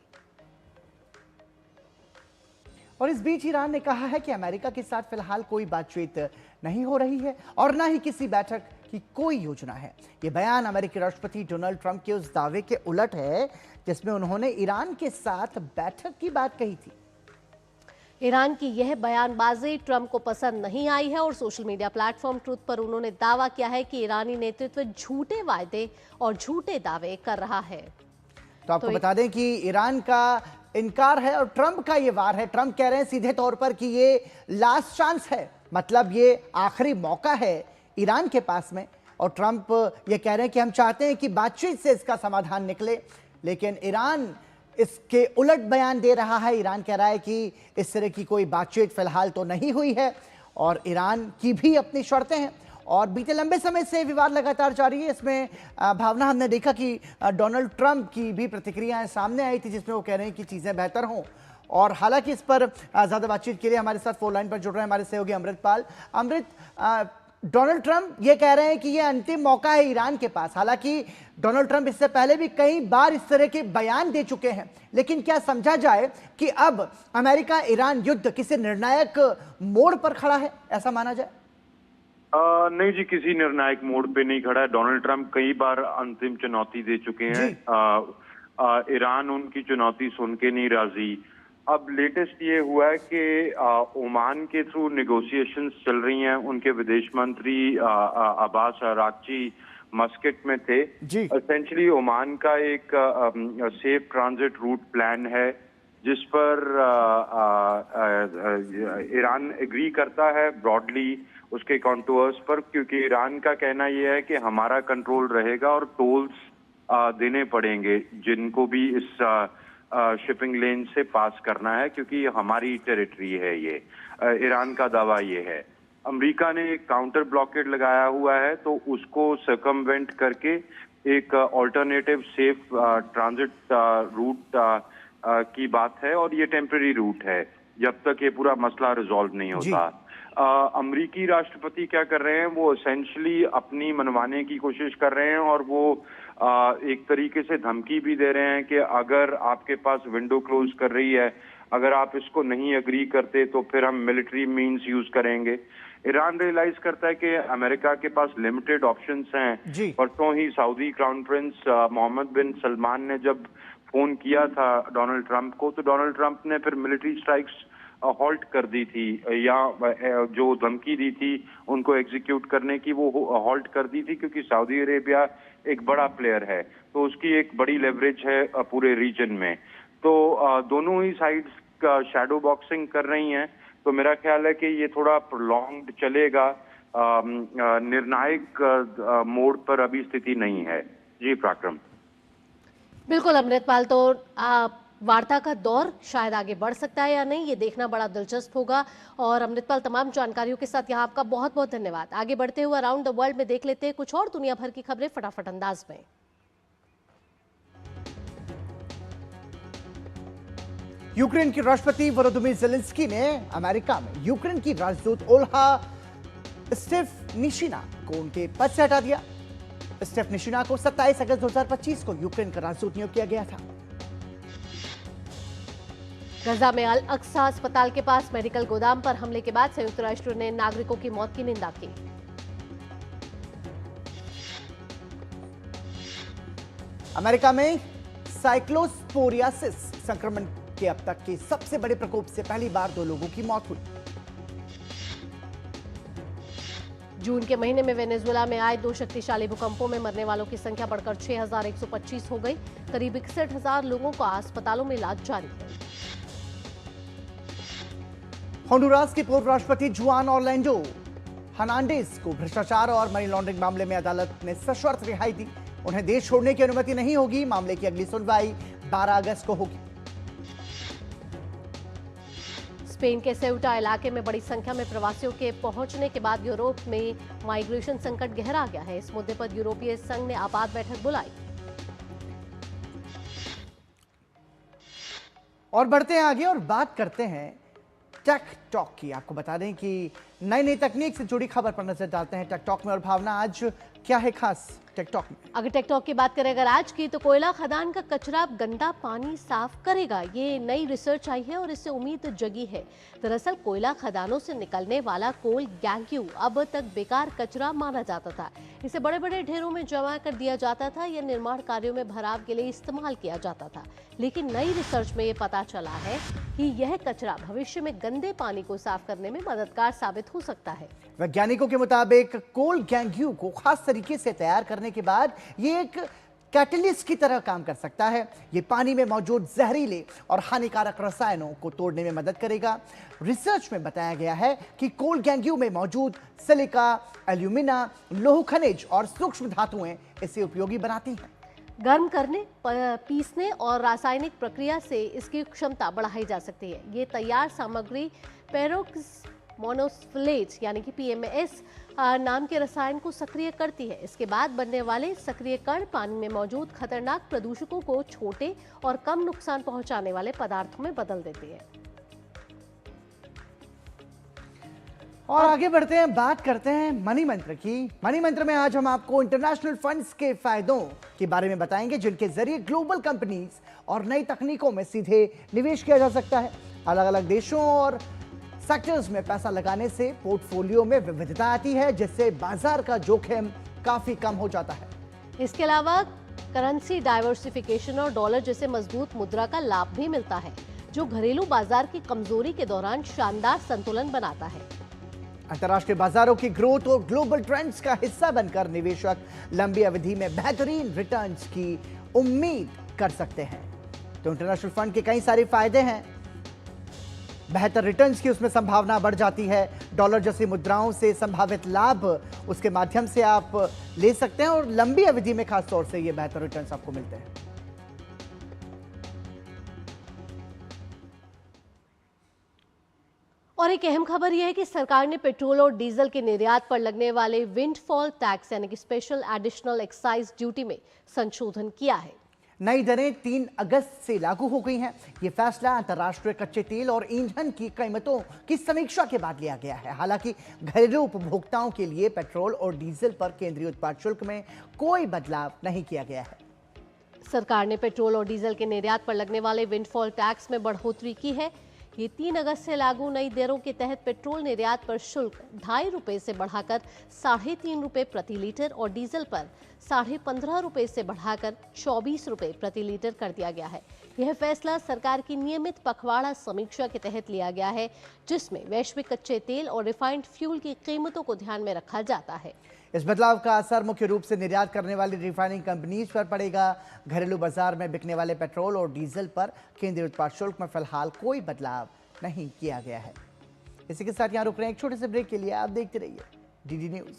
और इस बीच ईरान ने कहा है कि अमेरिका के साथ फिलहाल कोई बातचीत नहीं हो रही है और न ही किसी बैठक की कोई योजना है। यह बयान अमेरिकी राष्ट्रपति डोनाल्ड ट्रंप के उस दावे के उलट है जिसमें उन्होंने ईरान के साथ बैठक की बात कही थी। ईरान की यह बयानबाजी ट्रंप को पसंद नहीं आई है और सोशल मीडिया प्लेटफॉर्म ट्रूथ पर उन्होंने दावा किया है कि ईरानी नेतृत्व झूठे वायदे और झूठे दावे कर रहा है। तो आपको बता दें कि ईरान का इनकार है और ट्रंप का ये वार है। ट्रंप कह रहे हैं सीधे तौर पर कि ये लास्ट चांस है, मतलब ये आखिरी मौका है ईरान के पास में। और ट्रंप ये कह रहे हैं कि हम चाहते हैं कि बातचीत से इसका समाधान निकले, लेकिन ईरान इसके उलट बयान दे रहा है। ईरान कह रहा है कि इस तरह की कोई बातचीत फिलहाल तो नहीं हुई है और ईरान की भी अपनी शर्तें हैं। और बीते लंबे समय से विवाद लगातार जारी है। इसमें भावना, हमने देखा कि डोनाल्ड ट्रंप की भी प्रतिक्रियाएं सामने आई थी जिसमें वो कह रहे हैं कि चीज़ें बेहतर हों। और हालांकि इस पर ज़्यादा बातचीत के लिए हमारे साथ फोन लाइन पर जुड़ रहे हैं हमारे सहयोगी अमृतपाल। अमृत, डोनाल्ड ट्रंप ये कह रहे हैं कि ये अंतिम मौका है ईरान के पास। हालांकि डोनाल्ड ट्रंप इससे पहले भी कई बार इस तरह के बयान दे चुके हैं, लेकिन क्या समझा जाए कि अब अमेरिका ईरान युद्ध किसी निर्णायक मोड़ पर खड़ा है, ऐसा माना जाए? नहीं जी, किसी निर्णायक मोड़ पे नहीं खड़ा है। डोनाल्ड ट्रंप कई बार अंतिम चुनौती दे चुके हैं। ईरान उनकी चुनौती सुन के नहीं राजी। अब लेटेस्ट ये हुआ है कि ओमान के थ्रू नेगोशिएशंस चल रही हैं। उनके विदेश मंत्री अब्बास अराक्ची मस्कट में थे। एसेंशली ओमान का एक सेफ ट्रांजिट रूट प्लान है जिस पर ईरान एग्री करता है ब्रॉडली उसके कॉन्टूर्स पर, क्योंकि ईरान का कहना यह है कि हमारा कंट्रोल रहेगा और टोल्स देने पड़ेंगे जिनको भी इस शिपिंग लेन से पास करना है, क्योंकि हमारी टेरिटरी है ये। ईरान का दावा ये है। अमेरिका ने एक काउंटर ब्लॉकेड लगाया हुआ है, तो उसको सर्कमवेंट करके एक ऑल्टरनेटिव सेफ ट्रांजिट रूट की बात है, और ये टेम्पररी रूट है जब तक ये पूरा मसला रिजॉल्व नहीं होता। अमेरिकी राष्ट्रपति क्या कर रहे हैं, वो एसेंशली अपनी मनवाने की कोशिश कर रहे हैं, और वो एक तरीके से धमकी भी दे रहे हैं कि अगर आपके पास विंडो क्लोज कर रही है, अगर आप इसको नहीं अग्री करते तो फिर हम मिलिट्री मीन्स यूज करेंगे। ईरान रियलाइज करता है कि अमेरिका के पास लिमिटेड ऑप्शंस हैं। परसों ही सऊदी क्राउन प्रिंस मोहम्मद बिन सलमान ने जब फोन किया था डोनाल्ड ट्रंप को, तो डोनाल्ड ट्रंप ने फिर मिलिट्री स्ट्राइक्स हॉल्ट कर दी थी, या जो धमकी दी थी उनको एग्जीक्यूट करने की, वो हॉल्ट कर दी थी, क्योंकि सऊदी अरेबिया एक बड़ा प्लेयर है, तो उसकी एक बड़ी लेवरेज है पूरे रीजन में। तो दोनों ही साइड्स शैडो बॉक्सिंग कर रही हैं। तो मेरा ख्याल है कि ये थोड़ा प्रोलॉन्ग्ड चलेगा। निर्णायक मोड़ पर अभी स्थिति नहीं है। जी पराक्रम। बिल्कुल अमृतपाल, तो वार्ता का दौर शायद आगे बढ़ सकता है या नहीं, ये देखना बड़ा दिलचस्प होगा। और अमृतपाल, तमाम जानकारियों के साथ यहाँ आपका बहुत बहुत धन्यवाद। आगे बढ़ते हुए अराउंड द वर्ल्ड में देख लेते हैं कुछ और दुनिया भर की खबरें फटाफट अंदाज में। यूक्रेन के राष्ट्रपति वोलोदिमीर ज़ेलेंस्की ने अमेरिका में यूक्रेन की राजदूत ओल्हा स्टेफनिशिना को उनके पद से हटा दिया। स्टेफनिशिना को 27 अगस्त 2025 को यूक्रेन का राजदूत नियुक्त किया गया था। गजा में अल अक्सा अस्पताल के पास मेडिकल गोदाम पर हमले के बाद संयुक्त राष्ट्र ने नागरिकों की मौत की निंदा की। अमेरिका में साइक्लोस्पोरियासिस संक्रमण के अब तक के सबसे बड़े प्रकोप से पहली बार 2 लोगों की मौत हुई। जून के महीने में वेनेजुएला में आए 2 शक्तिशाली भूकंपों में मरने वालों की संख्या बढ़कर 6,125 हो गई। करीब 61,000 लोगों को अस्पतालों में इलाज जारी है। होंडुरास के पूर्व राष्ट्रपति जुआन ऑर्लैंडो हर्नांडेज को भ्रष्टाचार और मनी लॉन्ड्रिंग मामले में अदालत ने सशर्त रिहाई दी। उन्हें देश छोड़ने की अनुमति नहीं होगी। मामले की अगली सुनवाई 12 अगस्त को होगी। स्पेन के सेउटा इलाके में बड़ी संख्या में प्रवासियों के पहुंचने के बाद यूरोप में माइग्रेशन संकट गहरा गया है। इस मुद्दे पर यूरोपीय संघ ने आपात बैठक बुलाई। और बढ़ते हैं आगे और बात करते हैं टेक टॉक की। आपको बता दें कि नई नई तकनीक से जुड़ी खबर पर नजर डालते हैं टेक टॉक में। और भावना, आज क्या है खास टेक टॉक में? अगर टेक टॉक की बात करें अगर आज की, तो कोयला खदान का कचरा गंदा पानी साफ करेगा। ये नई रिसर्च आई है और इससे उम्मीद जगी है। दरअसल कोयला खदानों से निकलने वाला कोल गैंग्यू अब तक बेकार कचरा माना जाता था। इसे बड़े बड़े ढेरों में जमा कर दिया जाता था या निर्माण कार्यों में भराव के लिए इस्तेमाल किया जाता था। लेकिन नई रिसर्च में ये पता चला है कि यह कचरा भविष्य में गंदे पानी को साफ करने में मददगार साबित हो सकता है। वैज्ञानिकों के मुताबिक कोल गैंग्यू को खास तरीके से तैयार करने के बाद ये एक कैटलिस्ट की तरह काम कर सकता है। ये पानी में मौजूद जहरीले और हानिकारक रसायनों को तोड़ने में मदद करेगा। रिसर्च में बताया गया है कि कोल गैंग्यू में मौजूद सिलिका, एल्यूमिना, लौह खनिज और सूक्ष्म धातुएं इसे उपयोगी बनाती हैं। गर्म करने, पीसने और रासायनिक प्रक्रिया से इसकी क्षमता बढ़ाई जा सकती है। ये तैयार सामग्री मोनोस्फिलेट यानी कि PMS नाम के रसायन को सक्रिय करती है। इसके बाद बनने वाले सक्रिय कण पानी में मौजूद खतरनाक प्रदूषकों को छोटे और कम नुकसान पहुंचाने वाले पदार्थों में बदल देती है। और आगे बढ़ते हैं, बात करते हैं मनी मंत्र की। मनी मंत्र में आज हम आपको इंटरनेशनल फंड्स के फायदों के बारे में बताएंगे, जिनके जरिए ग्लोबल कंपनीज और नई तकनीकों में सीधे निवेश किया जा सकता है। अलग अलग देशों और सेक्टर्स में पैसा लगाने से पोर्टफोलियो में विविधता आती है, जिससे बाजार का जोखिम काफी कम हो जाता है। इसके अलावा करेंसी डाइवर्सिफिकेशन और डॉलर जैसे मजबूत मुद्रा का लाभ भी मिलता है, जो घरेलू बाजार की कमजोरी के दौरान शानदार संतुलन बनाता है। अंतर्राष्ट्रीय बाजारों की ग्रोथ और ग्लोबल ट्रेंड्स का हिस्सा बनकर निवेशक लंबी अवधि में बेहतरीन रिटर्न्स की उम्मीद कर सकते हैं। तो इंटरनेशनल फंड के कई सारे फायदे हैं। बेहतर रिटर्न्स की उसमें संभावना बढ़ जाती है। डॉलर जैसी मुद्राओं से संभावित लाभ उसके माध्यम से आप ले सकते हैं और लंबी अवधि में खास तौर से ये बेहतर रिटर्न्स आपको मिलते हैं। और एक अहम खबर यह है कि सरकार ने पेट्रोल और डीजल के निर्यात पर लगने वाले विंडफॉल टैक्स यानी कि स्पेशल एडिशनल एक्साइज ड्यूटी में संशोधन किया है। नई दरें 3 अगस्त से लागू हो गई हैं। ये फैसला अंतर्राष्ट्रीय कच्चे तेल और ईंधन की कीमतों की समीक्षा के बाद लिया गया है। हालांकि घरेलू उपभोक्ताओं के लिए पेट्रोल और डीजल पर केंद्रीय उत्पाद शुल्क में कोई बदलाव नहीं किया गया है। सरकार ने पेट्रोल और डीजल के निर्यात पर लगने वाले विंडफॉल टैक्स में बढ़ोतरी की है। ये 3 अगस्त से लागू नई दरों के तहत पेट्रोल निर्यात पर शुल्क 2.5 रुपए से बढ़ाकर 3.5 रुपए प्रति लीटर और डीजल पर 15.5 रुपए से बढ़ाकर 24 रुपए प्रति लीटर कर दिया गया है। यह फैसला सरकार की नियमित पखवाड़ा समीक्षा के तहत लिया गया है, जिसमें वैश्विक कच्चे तेल और रिफाइंड फ्यूल की कीमतों को ध्यान में रखा जाता है। इस बदलाव का असर मुख्य रूप से निर्यात करने वाली रिफाइनिंग कंपनीज पर पड़ेगा। घरेलू बाजार में बिकने वाले पेट्रोल और डीजल पर केंद्रीय उत्पाद शुल्क में फिलहाल कोई बदलाव नहीं किया गया है। इसी के साथ यहां रुक रहे हैं एक छोटे से ब्रेक के लिए। आप देखते रहिए डीडी न्यूज।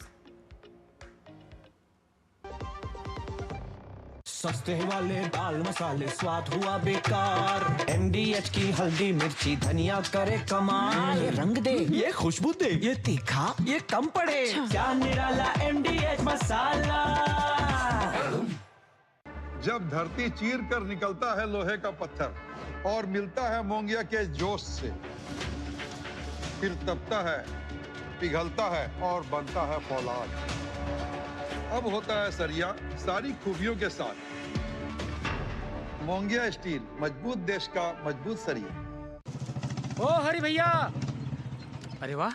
सस्ते वाले दाल मसाले स्वाद हुआ बेकार। MDH की हल्दी मिर्ची धनिया करे कमाल। ये रंग दे, ये खुशबू दे, ये तीखा, ये कम पड़े। क्या निराला MDH मसाला। जब धरती चीर कर निकलता है लोहे का पत्थर और मिलता है मोंगिया के जोश से, फिर तपता है, पिघलता है और बनता है फौलाद। अब होता है सरिया सारी खूबियों के साथ। मोंगिया स्टील, मजबूत देश का मजबूत सरिया। ओ हरि भैया, अरे वाह,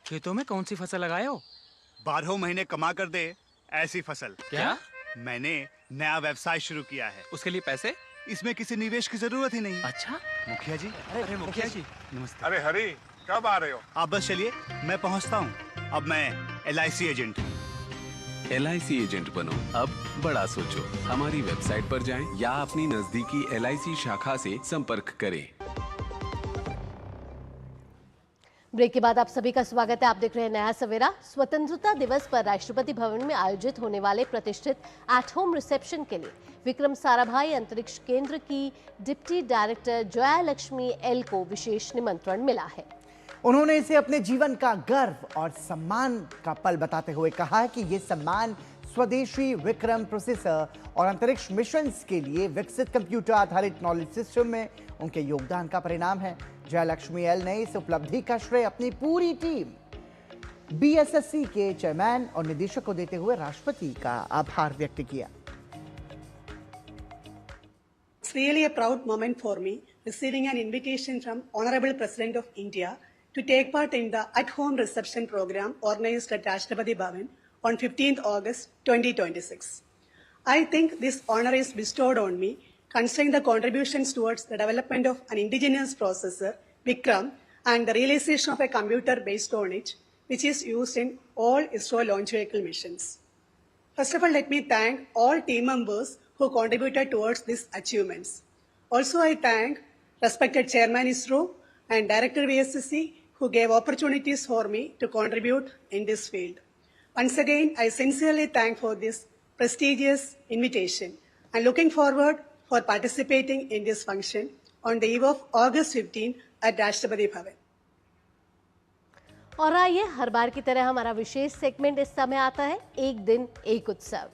खेतों में कौन सी फसल लगाए हो? 12 महीने कमा कर दे ऐसी फसल। क्या? मैंने नया व्यवसाय शुरू किया है। उसके लिए पैसे? इसमें किसी निवेश की जरूरत ही नहीं। अच्छा मुखिया जी। अरे मुखिया जी नमस्ते। अरे हरी, कब आ रहे हो? आप बस चलिए, मैं पहुंचता हूं। अब मैं LIC एजेंट हूं। LIC एजेंट बनो, अब बड़ा सोचो। हमारी वेबसाइट पर जाएं या अपनी नजदीकी LIC शाखा से संपर्क करें। ब्रेक के बाद आप सभी का स्वागत है। आप देख रहे हैं नया सवेरा। स्वतंत्रता दिवस पर राष्ट्रपति भवन में आयोजित होने वाले प्रतिष्ठित एट होम रिसेप्शन के लिए विक्रम साराभाई अंतरिक्ष केंद्र की deputy director Jaya Lakshmi L को विशेष निमंत्रण मिला है। उन्होंने इसे अपने जीवन का गर्व और सम्मान का पल बताते हुए कहा कि ये सम्मान स्वदेशी विक्रम प्रोसेसर और अंतरिक्ष मिशंस के लिए विकसित कंप्यूटर आधारित नॉलेज सिस्टम में उनके योगदान का परिणाम है। जया लक्ष्मी एल ने इस उपलब्धि का श्रेय अपनी पूरी टीम BSSC के चेयरमैन और निदेशक को देते हुए राष्ट्रपति का आभार व्यक्त किया। It's really a proud moment for me receiving an invitation from Honorable President of India to take part in the at-home reception program organized at Rashtrapati Bhavan on 15th August 2026. I think this honor is bestowed on me considering the contributions towards the development of an indigenous processor, Vikram, and the realization of a computer based on it, which is used in all ISRO launch vehicle missions. First of all, let me thank all team members who contributed towards these achievements. Also, I thank respected Chairman ISRO and Director VSSC who gave opportunities for me to contribute in this field. Once again, I sincerely thank for this prestigious invitation and looking forward for participating in this function on the eve of August 15 at Rashtrapati Bhavan. और आइए हर बार की तरह हमारा विशेष segment इस समय आता है, एक दिन एक उत्सव।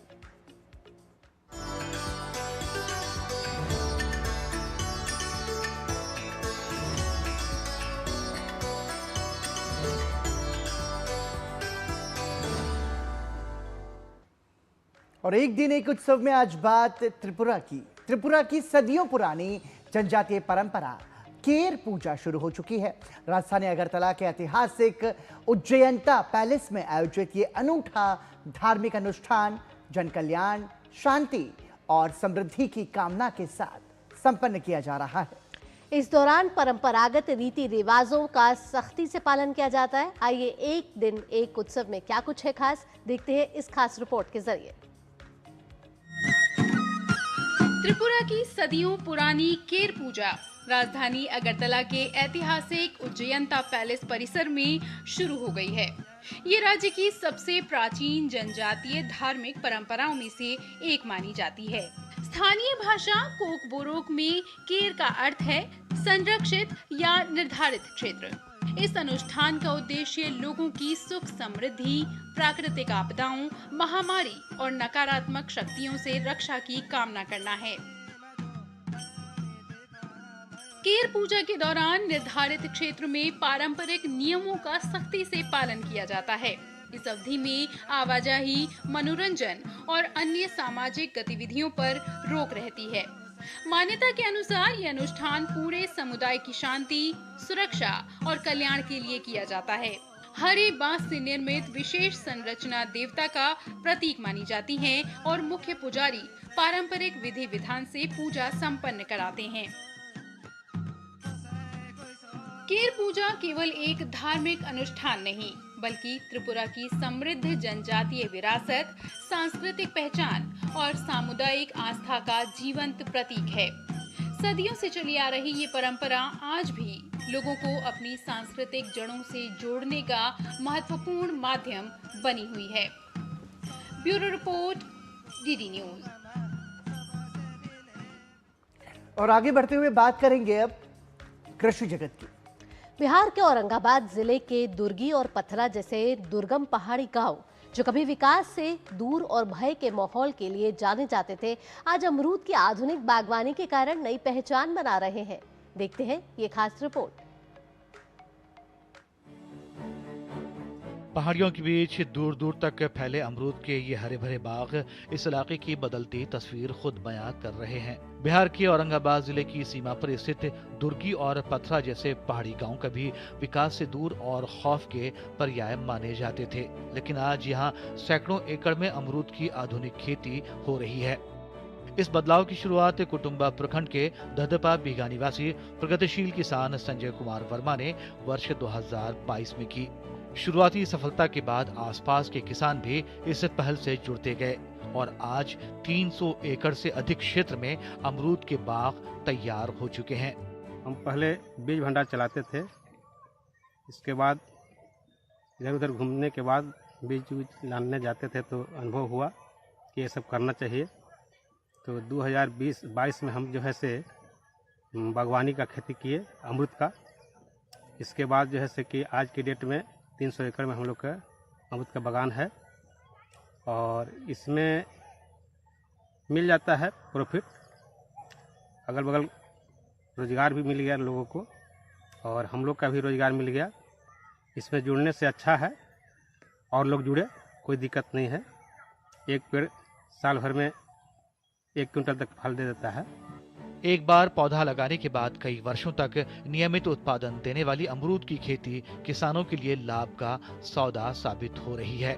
और एक दिन एक उत्सव में आज बात त्रिपुरा की सदियों पुरानी जनजातीय परंपरा केर पूजा शुरू हो चुकी है। राजधानी अगरतला के ऐतिहासिक उज्जयंता पैलेस में आयोजित ये अनूठा धार्मिक अनुष्ठान जन कल्याण, शांति और समृद्धि की कामना के साथ संपन्न किया जा रहा है। इस दौरान परंपरागत रीति रिवाजों का सख्ती से पालन किया जाता है। आइए एक दिन एक उत्सव में क्या कुछ है खास, देखते हैं इस खास रिपोर्ट के जरिए। त्रिपुरा की सदियों पुरानी केर पूजा राजधानी अगरतला के ऐतिहासिक उज्जयंता पैलेस परिसर में शुरू हो गई है। ये राज्य की सबसे प्राचीन जनजातीय धार्मिक परंपराओं में से एक मानी जाती है। स्थानीय भाषा कोक बोरोक में केर का अर्थ है संरक्षित या निर्धारित क्षेत्र। इस अनुष्ठान का उद्देश्य लोगों की सुख समृद्धि, प्राकृतिक आपदाओं, महामारी और नकारात्मक शक्तियों से रक्षा की कामना करना है। केर पूजा के दौरान निर्धारित क्षेत्र में पारंपरिक नियमों का सख्ती से पालन किया जाता है। इस अवधि में आवाजाही, मनोरंजन और अन्य सामाजिक गतिविधियों पर रोक रहती है। मान्यता के अनुसार यह अनुष्ठान पूरे समुदाय की शांति, सुरक्षा और कल्याण के लिए किया जाता है। हरे बांस से निर्मित विशेष संरचना देवता का प्रतीक मानी जाती है और मुख्य पुजारी पारंपरिक विधि विधान से पूजा संपन्न कराते हैं। केर पूजा केवल एक धार्मिक अनुष्ठान नहीं, बल्कि त्रिपुरा की समृद्ध जनजातीय विरासत, सांस्कृतिक पहचान और सामुदायिक आस्था का जीवंत प्रतीक है। सदियों से चली आ रही ये परंपरा आज भी लोगों को अपनी सांस्कृतिक जड़ों से जोड़ने का महत्वपूर्ण माध्यम बनी हुई है। Bureau report, DD news. और आगे बढ़ते हुए बात करेंगे अब कृषि जगत की। बिहार के औरंगाबाद जिले के दुर्गी और पथरा जैसे दुर्गम पहाड़ी गांव जो कभी विकास से दूर और भय के माहौल के लिए जाने जाते थे, आज अमरूद की आधुनिक बागवानी के कारण नई पहचान बना रहे हैं। देखते हैं ये खास रिपोर्ट। पहाड़ियों के बीच दूर दूर तक फैले अमरूद के ये हरे भरे बाग इस इलाके की बदलती तस्वीर खुद बयां कर रहे हैं। बिहार के औरंगाबाद जिले की सीमा पर स्थित दुर्गी और पथरा जैसे पहाड़ी गांव कभी विकास से दूर और खौफ के पर्याय माने जाते थे, लेकिन आज यहाँ सैकड़ों एकड़ में अमरूद की आधुनिक खेती हो रही है। इस बदलाव की शुरुआत कुटुम्बा प्रखंड के दधपा बीघा निवासी प्रगतिशील किसान संजय कुमार वर्मा ने वर्ष 2022 में की। शुरुआती सफलता के बाद आसपास के किसान भी इस पहल से जुड़ते गए और आज 300 एकड़ से अधिक क्षेत्र में अमरूद के बाग तैयार हो चुके हैं। हम पहले बीज भंडार चलाते थे, इसके बाद इधर उधर घूमने के बाद बीज लाने जाते थे तो अनुभव हुआ कि ये सब करना चाहिए। तो 2022 में हम जो है से बागवानी का खेती किए अमरूद का। इसके बाद जो है से कि आज की डेट में 300 एकड़ में हम लोग का अमरूद का बागान है और इसमें मिल जाता है प्रॉफिट। अगल बगल रोज़गार भी मिल गया लोगों को और हम लोग का भी रोज़गार मिल गया। इसमें जुड़ने से अच्छा है और लोग जुड़े, कोई दिक्कत नहीं है। एक पेड़ साल भर में 1 क्विंटल तक फल दे देता है। एक बार पौधा लगाने के बाद कई वर्षों तक नियमित उत्पादन देने वाली अमरूद की खेती किसानों के लिए लाभ का सौदा साबित हो रही है।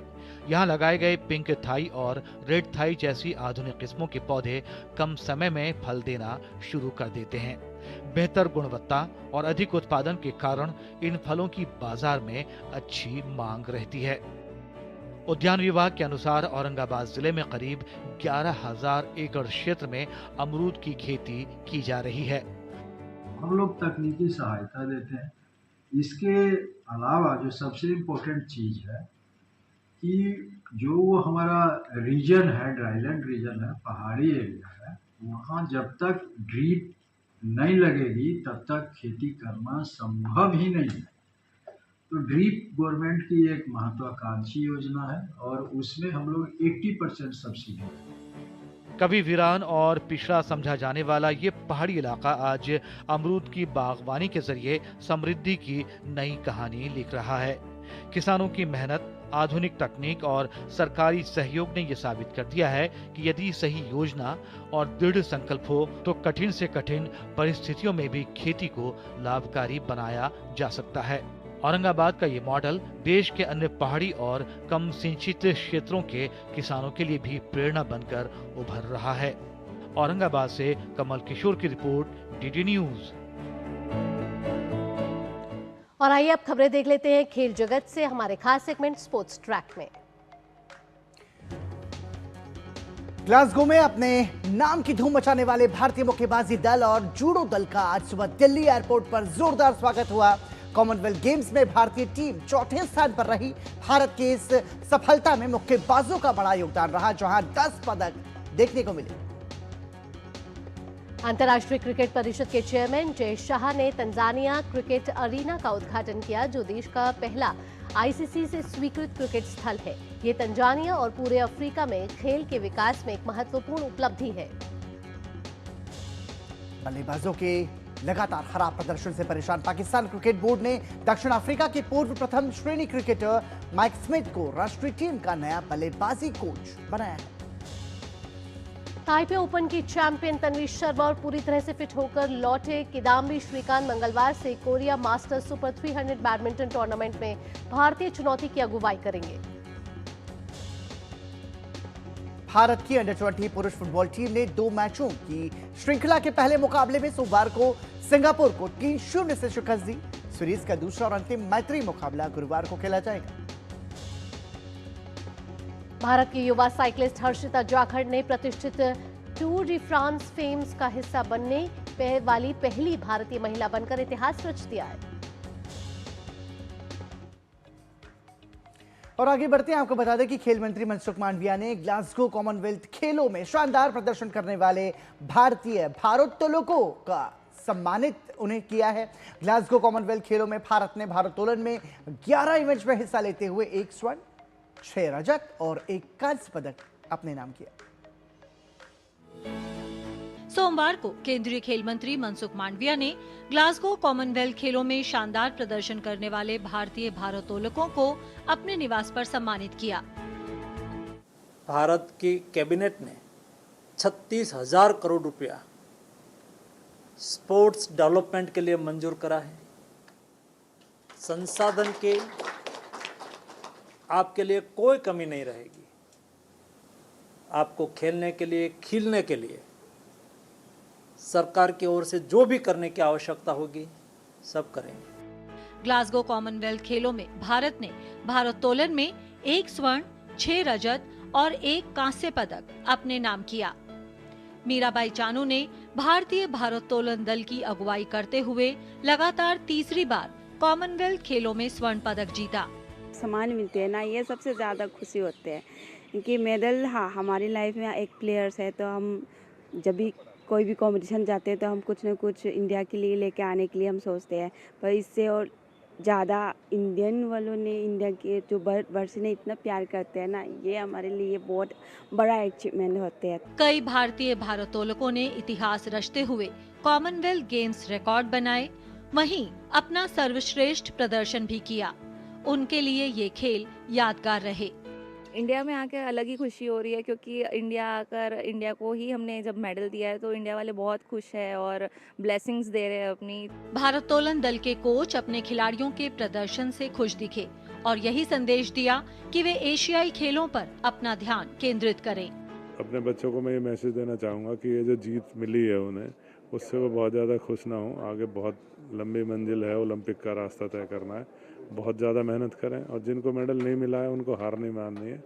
यहाँ लगाए गए पिंक थाई और रेड थाई जैसी आधुनिक किस्मों के पौधे कम समय में फल देना शुरू कर देते हैं। बेहतर गुणवत्ता और अधिक उत्पादन के कारण इन फलों की बाजार में अच्छी मांग रहती है। उद्यान विभाग के अनुसार औरंगाबाद जिले में करीब 11,000 एकड़ क्षेत्र में अमरूद की खेती की जा रही है। हम लोग तकनीकी सहायता देते हैं। इसके अलावा जो सबसे इम्पोर्टेंट चीज़ है कि जो वो हमारा रीजन है, ड्राईलैंड रीजन है, पहाड़ी एरिया है, वहाँ जब तक ड्रीप नहीं लगेगी तब तक खेती करना संभव ही नहीं है। तो ड्रीप गवर्नमेंट की एक महत्वाकांक्षी योजना है और उसमें हम लोग 80% सब्सिडी। कभी वीरान और पिछड़ा समझा जाने वाला ये पहाड़ी इलाका आज अमरूद की बागवानी के जरिए समृद्धि की नई कहानी लिख रहा है। किसानों की मेहनत, आधुनिक तकनीक और सरकारी सहयोग ने यह साबित कर दिया है कि यदि सही योजना और दृढ़ संकल्प हो तो कठिन से कठिन परिस्थितियों में भी खेती को लाभकारी बनाया जा सकता है। औरंगाबाद का ये मॉडल देश के अन्य पहाड़ी और कम सिंचित क्षेत्रों के किसानों के लिए भी प्रेरणा बनकर उभर रहा है। औरंगाबाद से कमल किशोर की रिपोर्ट, डीडी न्यूज। और आइए अब खबरें देख लेते हैं खेल जगत से हमारे खास सेगमेंट स्पोर्ट्स ट्रैक में। ग्लासगो में अपने नाम की धूम मचाने वाले भारतीय मुक्केबाजी दल और जूडो दल का आज सुबह दिल्ली एयरपोर्ट पर जोरदार स्वागत हुआ। कॉमनवेल्थ गेम्स में भारतीय टीम चौथे स्थान पर रही। भारत की इस सफलता में मुक्केबाजों का बड़ा योगदान रहा, जहां 10 पदक देखने को मिले। अंतर्राष्ट्रीय क्रिकेट परिषद के चेयरमैन जय शाह ने तंजानिया क्रिकेट अरीना का उद्घाटन किया, जो देश का पहला आईसीसी से स्वीकृत क्रिकेट स्थल है। ये तंजानिया और पूरे अफ्रीका में खेल के विकास में एक महत्वपूर्ण उपलब्धि है। बल्लेबाजों के लगातार खराब प्रदर्शन से परेशान पाकिस्तान क्रिकेट बोर्ड ने दक्षिण अफ्रीका के पूर्व प्रथम श्रेणी क्रिकेटर माइक स्मिथ को राष्ट्रीय टीम का नया बल्लेबाजी कोच बनाया है। ताइपे ओपन की चैंपियन तन्वी शर्मा और पूरी तरह से फिट होकर लौटे किदाम्बी श्रीकांत मंगलवार से Korea masters super 300 badminton tournament में भारतीय चुनौती की अगुवाई करेंगे। भारत की अंडर-20 पुरुष फुटबॉल टीम ने 2 मैचों की श्रृंखला के पहले मुकाबले में सोमवार को सिंगापुर को 3-0 से शिकस्त दी। सीरीज का दूसरा और अंतिम मैत्री मुकाबला गुरुवार को खेला जाएगा। भारत की युवा साइकिलिस्ट हर्षिता जाखड़ ने प्रतिष्ठित टूर डी फ्रांस फेम्स का हिस्सा बनने वाली पहली भारतीय महिला बनकर इतिहास रच दिया है। और आगे बढ़ते हैं, आपको बता दें कि खेल मंत्री मनसुख मांडविया ने ग्लासगो कॉमनवेल्थ खेलों में शानदार प्रदर्शन करने वाले भारतीय भारोत्तोलकों का सम्मानित उन्हें किया है। ग्लासगो कॉमनवेल्थ खेलों में भारत ने भारोत्तोलन में 11 इवेंट्स में हिस्सा लेते हुए 1 स्वर्ण, 6 रजत और 1 कांस्य पदक अपने नाम किया। सोमवार को केंद्रीय खेल मंत्री मनसुख मांडविया ने ग्लासगो कॉमनवेल्थ खेलों में शानदार प्रदर्शन करने वाले भारतीय भारोत्तोलकों को अपने निवास पर सम्मानित किया। भारत की कैबिनेट ने 36,000 करोड़ रुपया स्पोर्ट्स डेवलपमेंट के लिए मंजूर करा है। संसाधन के आपके लिए कोई कमी नहीं रहेगी। आपको खेलने के लिए, खिलने के लिए सरकार की ओर से जो भी करने की आवश्यकता होगी सब करेंगे। ग्लासगो कॉमनवेल्थ खेलों में भारत ने भारोत्तोलन में 1 स्वर्ण, 6 रजत और 1 कांस्य पदक अपने नाम किया। मीराबाई चानू ने भारतीय भारोत्तोलन दल की अगुवाई करते हुए लगातार तीसरी बार कॉमनवेल्थ खेलों में स्वर्ण पदक जीता। सम्मान मिलते हैं ना, ये सबसे ज़्यादा खुशी होते हैं क्योंकि मेडल, हाँ, हमारी लाइफ में एक प्लेयर्स है, तो हम जब भी कोई भी कंपटीशन जाते हैं तो हम कुछ न कुछ इंडिया के लिए लेके आने के लिए हम सोचते हैं। पर इससे और ज़्यादा इंडियन वालों ने, इंडिया के जो वर्ष ने इतना प्यार करते हैं ना, ये हमारे लिए बहुत बड़ा अचीवमेंट होते हैं। कई भारतीय भारोत्तोलकों ने इतिहास रचते हुए कॉमनवेल्थ गेम्स रिकॉर्ड बनाए, वहीं अपना सर्वश्रेष्ठ प्रदर्शन भी किया। उनके लिए ये खेल यादगार रहे। इंडिया में आकर अलग ही खुशी हो रही है क्योंकि इंडिया को ही हमने जब मेडल दिया है तो इंडिया वाले बहुत खुश है और ब्लेसिंग्स दे रहे हैं अपनी। भारोत्तोलन दल के कोच अपने खिलाड़ियों के प्रदर्शन से खुश दिखे और यही संदेश दिया कि वे एशियाई खेलों पर अपना ध्यान केंद्रित करें। अपने बच्चों को मैं ये मैसेज देना चाहूँगा कि ये जो जीत मिली है उन्हें, उससे वो बहुत ज़्यादा खुश ना हो। आगे बहुत लंबी मंजिल है, ओलंपिक का रास्ता तय करना है, बहुत ज़्यादा मेहनत करें और जिनको मेडल नहीं मिला है उनको हार नहीं माननी है।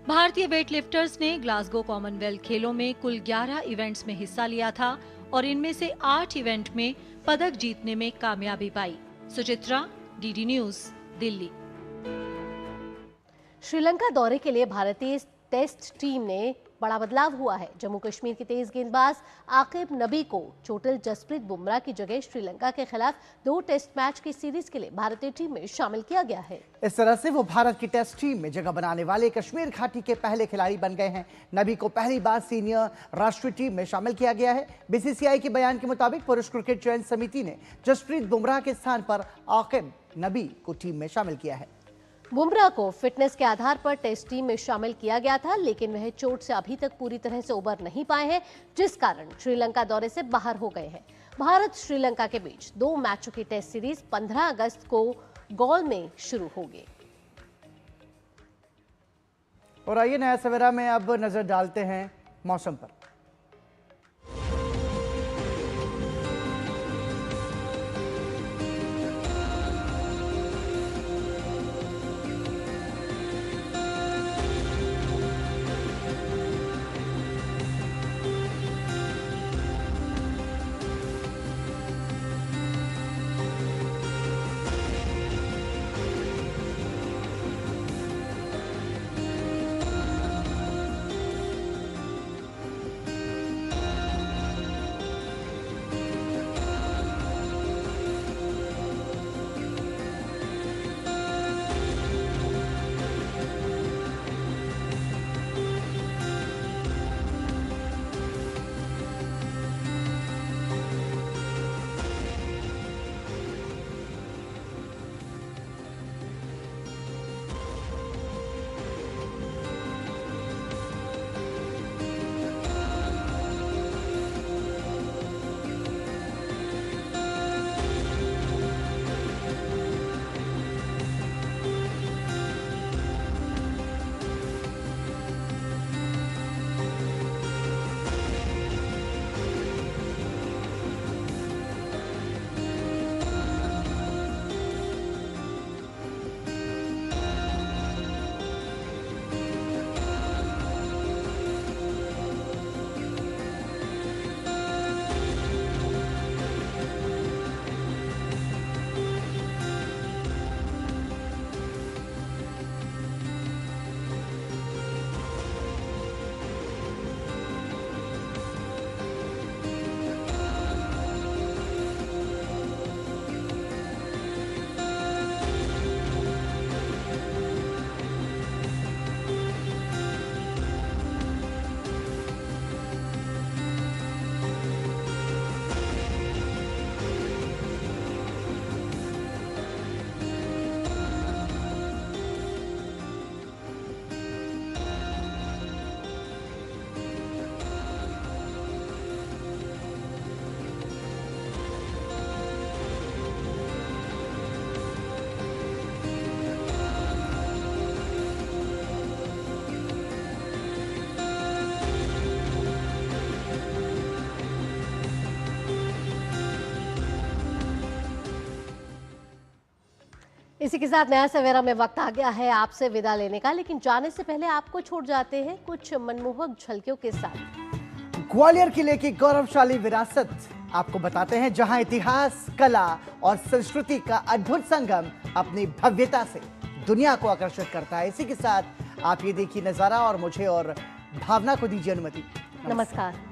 भारतीय वेटलिफ्टर्स ने ग्लासगो कॉमनवेल्थ खेलों में कुल 11 इवेंट्स में हिस्सा लिया था और इनमें से 8 इवेंट में पदक जीतने में कामयाबी पाई। Suchitra, DD news, Delhi. श्रीलंका दौरे के लिए भारतीय टेस्ट टीम ने बड़ा बदलाव हुआ है। जम्मू कश्मीर के तेज गेंदबाज आकिब नबी को चोटिल जसप्रीत बुमराह की जगह श्रीलंका के खिलाफ 2 टेस्ट मैच की सीरीज के लिए भारतीय टीम में शामिल किया गया है। इस तरह से वो भारत की टेस्ट टीम में जगह बनाने वाले कश्मीर घाटी के पहले खिलाड़ी बन गए हैं। नबी को पहली बार सीनियर राष्ट्रीय टीम में शामिल किया गया है। बीसीसीआई के बयान के मुताबिक पुरुष क्रिकेट चयन समिति ने जसप्रीत बुमराह के स्थान पर आकिब नबी को टीम में शामिल किया है। बुमराह को फिटनेस के आधार पर टेस्ट टीम में शामिल किया गया था, लेकिन वह चोट से अभी तक पूरी तरह से उबर नहीं पाए हैं, जिस कारण श्रीलंका दौरे से बाहर हो गए हैं। भारत श्रीलंका के बीच 2 मैचों की टेस्ट सीरीज 15 अगस्त को गौल में शुरू होगी। और आइए नया सवेरा में अब नजर डालते हैं मौसम पर। इसी के साथ नया सवेरा में वक्त आ गया है आपसे विदा लेने का, लेकिन जाने से पहले आपको छोड़ जाते हैं कुछ मनमोहक झलकियों के साथ। ग्वालियर किले की गौरवशाली विरासत आपको बताते हैं, जहां इतिहास, कला और संस्कृति का अद्भुत संगम अपनी भव्यता से दुनिया को आकर्षित करता है। इसी के साथ आप ये देखिए नजारा और मुझे और भावना को दीजिए अनुमति। नमस्कार।